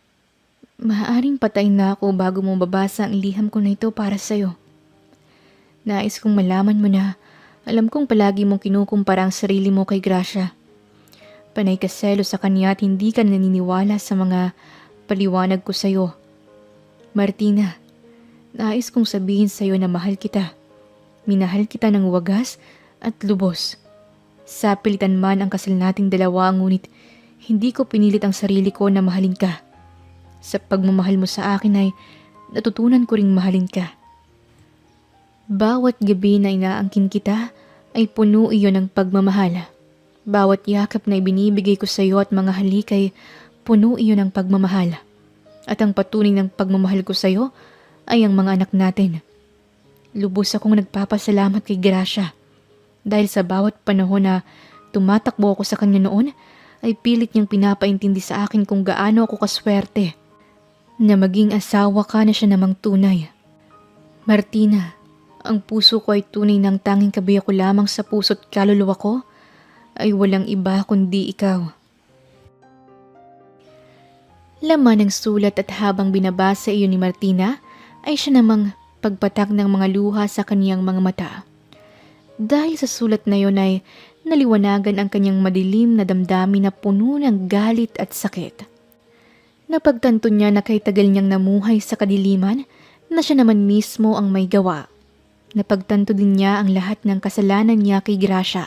maaaring patayin na ako bago mo babasa ang liham ko na ito para sa'yo. Nais kong malaman mo na alam kong palagi mong kinukumpara ang sarili mo kay Gracia. Panay ka selo sa kanya at hindi ka naniniwala sa mga paliwanag ko sa'yo. Martina, nais kong sabihin sa'yo na mahal kita. Minahal kita ng wagas at lubos. Sapilitan man ang kasal nating dalawa ngunit hindi ko pinilit ang sarili ko na mahalin ka. Sa pagmamahal mo sa akin ay natutunan ko ring mahalin ka. Bawat gabi na inaangkin kita ay puno iyon ng pagmamahal. Bawat yakap na ibinibigay ko sa iyo at mga halik ay puno iyon ng pagmamahal. At ang patunay ng pagmamahal ko sa iyo ay ang mga anak natin. Lubos akong nagpapasalamat kay Gracia dahil sa bawat panahon na tumatakbo ako sa kanya noon ay pilit niyang pinapaintindi sa akin kung gaano ako kaswerte na maging asawa ka na siya namang tunay. Martina, ang puso ko ay tunay ng tanging kabiyak ko lamang sa puso't kaluluwa ko ay walang iba kundi ikaw. Laman ng sulat at habang binabasa iyon ni Martina, ay siya namang pagpatak ng mga luha sa kaniyang mga mata. Dahil sa sulat na iyon ay naliwanagan ang kanyang madilim na damdamin na puno ng galit at sakit. Napagtanto niya na kay tagal niyang namuhay sa kadiliman na siya naman mismo ang may gawa. Napagtanto din niya ang lahat ng kasalanan niya kay Gracia.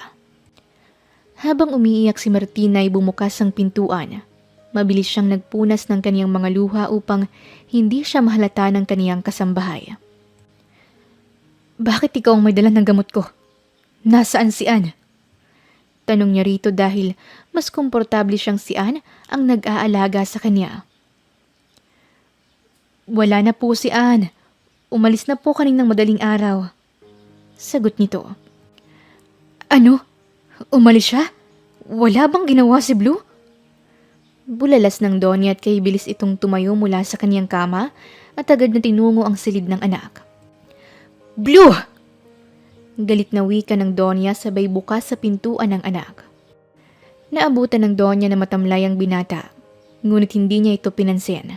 Habang umiiyak si Martina ay bumukas ang pintuan. Mabilis siyang nagpunas ng kaniyang mga luha upang hindi siya mahalata ng kaniyang kasambahay. Bakit ikaw ang may dala ng gamot ko? Nasaan si Anne? Tanong niya rito dahil mas komportable siyang si Anne ang nag-aalaga sa kanya. Wala na po si Anne. Umalis na po kaninang madaling araw. Sagot nito. Ano? Umalis siya? Wala bang ginawa si Blue? Bulalas ng Donya at kay bilis itong tumayo mula sa kanyang kama at agad na tinungo ang silid ng anak. Blue! Galit na wika ng Donya sabay bukas sa pintuan ng anak. Naabutan ng Donya na matamlay ang binata, ngunit hindi niya ito pinansin.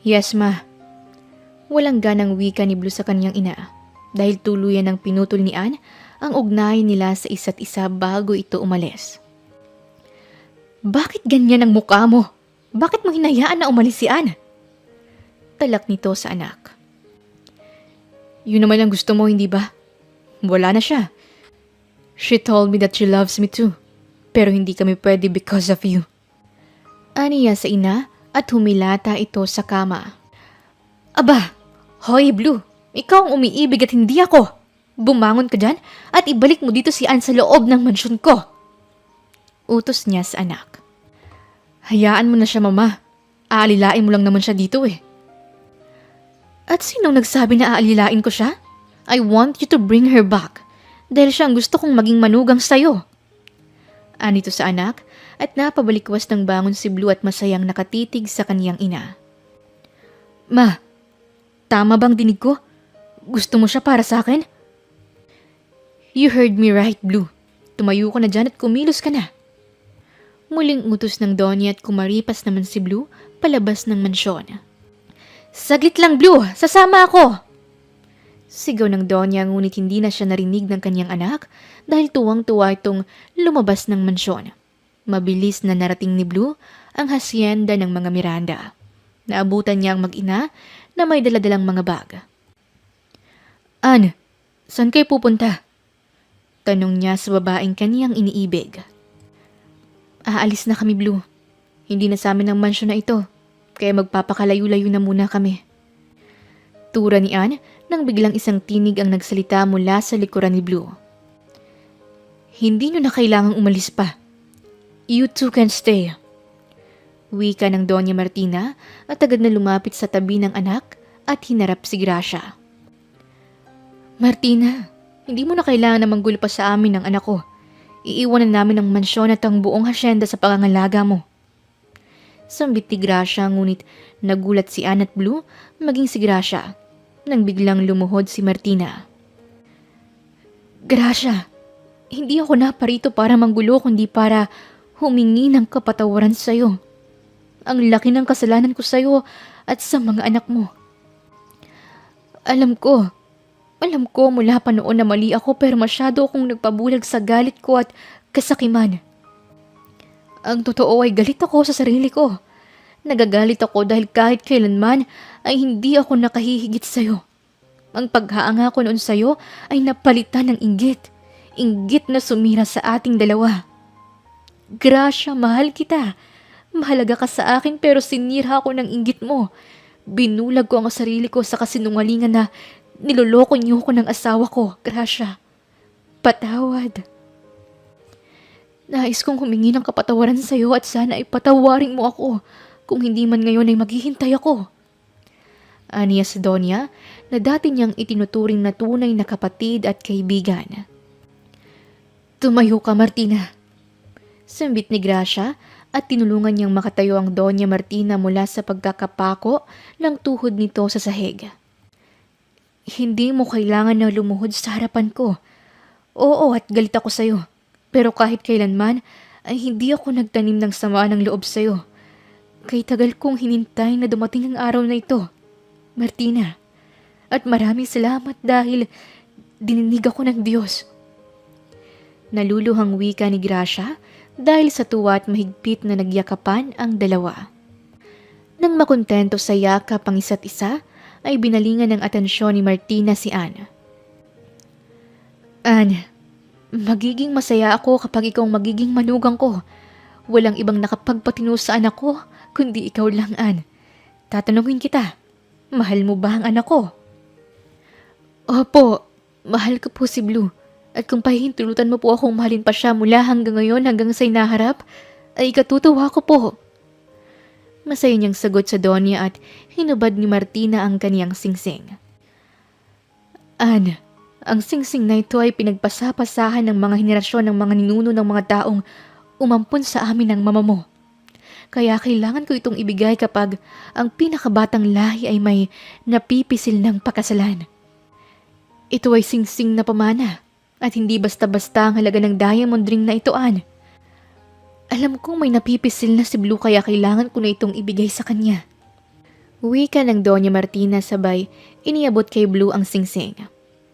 Yes, ma. Walang ganang wika ni Blue sa kanyang ina dahil tuluyan ng pinutol ni Anne ang ugnayan nila sa isa't isa bago ito umalis. Bakit ganyan ang mukha mo? Bakit mo hinayaan na umalis si Anne? Talak nito sa anak. Yun naman ang gusto mo, hindi ba? Wala na siya. She told me that she loves me too. Pero hindi kami pwede because of you. Aniya sa ina at humilata ito sa kama. Aba, hoy Blue, ikaw ang umiibig at hindi ako. Bumangon ka dyan at ibalik mo dito si Anne sa loob ng mansyon ko. Utos niya sa anak. Hayaan mo na siya, mama. Aalilain mo lang naman siya dito eh. At sinong nagsabi na aalilain ko siya? I want you to bring her back dahil siya ang gusto kong maging manugang sa'yo. Anito sa anak at napabalikwas ng bangon si Blue at masayang nakatitig sa kaniyang ina. Ma, tama bang dinig ko? Gusto mo siya para sa akin? You heard me right, Blue. Tumayo ka na dyan at kumilos ka na. Muling utos ng Donya at kumaripas naman si Blue palabas ng mansyon. Saglit lang, Blue! Sasama ako! Sigaw ng Donya ngunit hindi na siya narinig ng kanyang anak dahil tuwang-tuwa itong lumabas ng mansyon. Mabilis na narating ni Blue ang hasyenda ng mga Miranda. Naabutan niya ang mag-ina na may daladalang mga bag. Anne, saan kayo pupunta? Tanong niya sa babaeng kaniyang iniibig. Aalis na kami, Blue. Hindi na sa amin ang mansyon na ito, kaya magpapakalayo-layo na muna kami. Tura ni Anne nang biglang isang tinig ang nagsalita mula sa likuran ni Blue. Hindi nyo na kailangang umalis pa. You two can stay. Wika ng Doña Martina at agad na lumapit sa tabi ng anak at hinarap si Gracia. Martina, hindi mo na kailangan na manggulo pa sa amin ng anak ko. Iiwanan namin ang mansyon at ang buong hasyenda sa pangangalaga mo. Sambit ni Gracia ngunit nagulat si Anne at Blue maging si Gracia nang biglang lumuhod si Martina. Gracia, hindi ako naparito para manggulo kundi para humingi ng kapatawaran sa'yo. Ang laki ng kasalanan ko sa'yo at sa mga anak mo. Alam ko mula pa noon na mali ako pero masyado akong nagpabulag sa galit ko at kasakiman. Ang totoo ay galit ako sa sarili ko. Nagagalit ako dahil kahit kailanman ay hindi ako nakahihigit sa'yo. Ang paghahanga ko noon sa'yo ay napalitan ng inggit. Inggit na sumira sa ating dalawa. Gracia, mahal kita. Mahalaga ka sa akin pero sinira ako ng inggit mo. Binulag ko ang sarili ko sa kasinungalingan na niloloko niyo ko ng asawa ko, Gracia. Patawad. Nais kong humingi ng kapatawaran sa iyo at sana ay patawarin mo ako. Kung hindi man ngayon ay maghihintay ako. Aniya si Donya na dati niyang itinuturing na tunay na kapatid at kaibigan. Tumayo ka, Martina. Sambit ni Gracia at tinulungan niyang makatayo ang Doña Martina mula sa pagkakapako ng tuhod nito sa sahig. Hindi mo kailangan na lumuhod sa harapan ko. Oo, at galit ako sa'yo. Pero kahit kailanman, ay hindi ako nagtanim ng sama ng loob sa'yo. Kay tagal kong hinintay na dumating ang araw na ito, Martina. At maraming salamat dahil dininig ako ng Diyos. Naluluhang wika ni Gracia dahil sa tuwa at mahigpit na nagyakapan ang dalawa. Nang makontento sa yakap ang isa't isa, ay binalingan ng atensyon ni Martina si Anne. Anne, magiging masaya ako kapag ikaw magiging manugang ko. Walang ibang nakapagpatino sa anak ko, kundi ikaw lang, Anne. Tatanungin kita, mahal mo ba ang anak ko? Opo, mahal ko po si Blue. At kung pahihintulutan mo po akong mahalin pa siya mula hanggang ngayon hanggang sa inaharap, ay katutuwa ko po. Masaya niyang sagot sa Donya at hinubad ni Martina ang kaniyang singsing. Anne, ang singsing na ito ay pinagpasapasahan ng mga henerasyon ng mga ninuno ng mga taong umampun sa amin ng mama mo. Kaya kailangan ko itong ibigay kapag ang pinakabatang lahi ay may napipisil ng pakasalan. Ito ay singsing na pamana at hindi basta-basta ang halaga ng diamond ring na ito, Anne. Alam kong may napipisil na si Blue kaya kailangan ko na itong ibigay sa kanya. Wika ng Doña Martina sabay iniabot kay Blue ang singsing.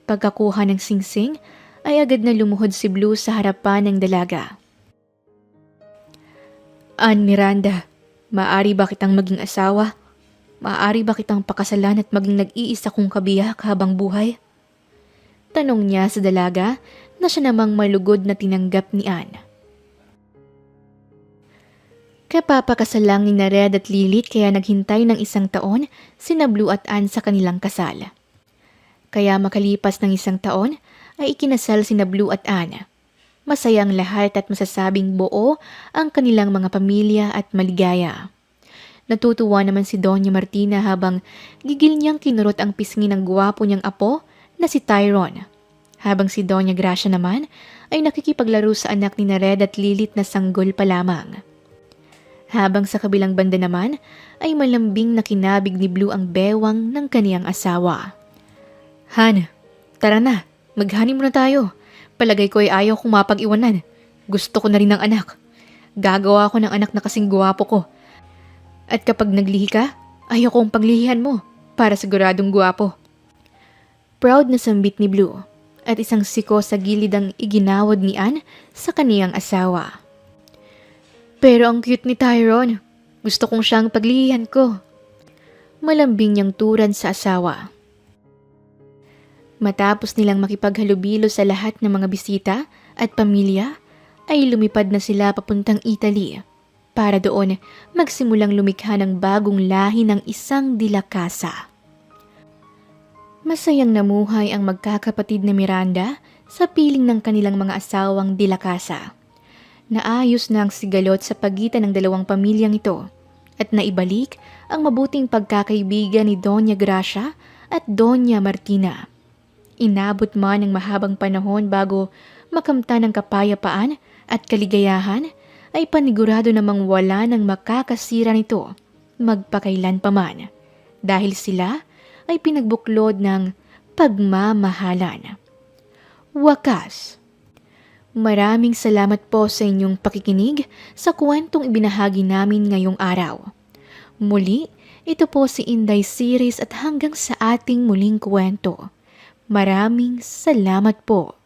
Pagkakuha ng singsing ay agad na lumuhod si Blue sa harapan ng dalaga. Anne Miranda, maaari ba kitang maging asawa? Maaari ba kitang pakasalan at maging nag-iisa kong kabiyak habang buhay? Tanong niya sa dalaga na siya namang malugod na tinanggap ni Anne. Kapapakasal lang ni Red at Lilith kaya naghintay ng 1 taon sina Blue at Anne sa kanilang kasal. Kaya makalipas ng 1 taon ay ikinasal sina Blue at Anne. Masayang lahat at masasabing buo ang kanilang mga pamilya at maligaya. Natutuwa naman si Doña Martina habang gigil niyang kinurot ang pisngi ng gwapo niyang apo na si Tyrone. Habang si Doña Gracia naman ay nakikipaglaro sa anak ni Red at Lilith na sanggol pa lamang. Habang sa kabilang banda naman ay malambing na kinabig ni Blue ang bewang ng kaniyang asawa. Han, tara na, mag-honeymoon na tayo. Palagay ko ay ayaw kong mapag-iwanan. Gusto ko na rin ng anak. Gagawa ko ng anak na kasing gwapo ko. At kapag naglihi ka, ayaw kong paglihihan mo para siguradong gwapo. Proud na sambit ni Blue at isang siko sa gilid ang iginawad ni Anne sa kaniyang asawa. Pero ang cute ni Tyrone. Gusto kong siyang paglihihan ko. Malambing niyang turan sa asawa. Matapos nilang makipaghalubilo sa lahat ng mga bisita at pamilya, ay lumipad na sila papuntang Italy para doon magsimulang lumikha ng bagong lahi ng isang dilakasa. Masayang namuhay ang magkakapatid na Miranda sa piling ng kanilang mga asawang dilakasa. Naayos na ang sigalot sa pagitan ng dalawang pamilyang ito at naibalik ang mabuting pagkakaibigan ni Doña Gracia at Doña Martina. Inabot man ang mahabang panahon bago makamtan ng kapayapaan at kaligayahan ay panigurado namang wala nang makakasira nito magpakailan paman dahil sila ay pinagbuklod ng pagmamahalan. Wakas. Maraming salamat po sa inyong pakikinig sa kwentong ibinahagi namin ngayong araw. Muli, ito po si Inday Series at hanggang sa ating muling kwento. Maraming salamat po.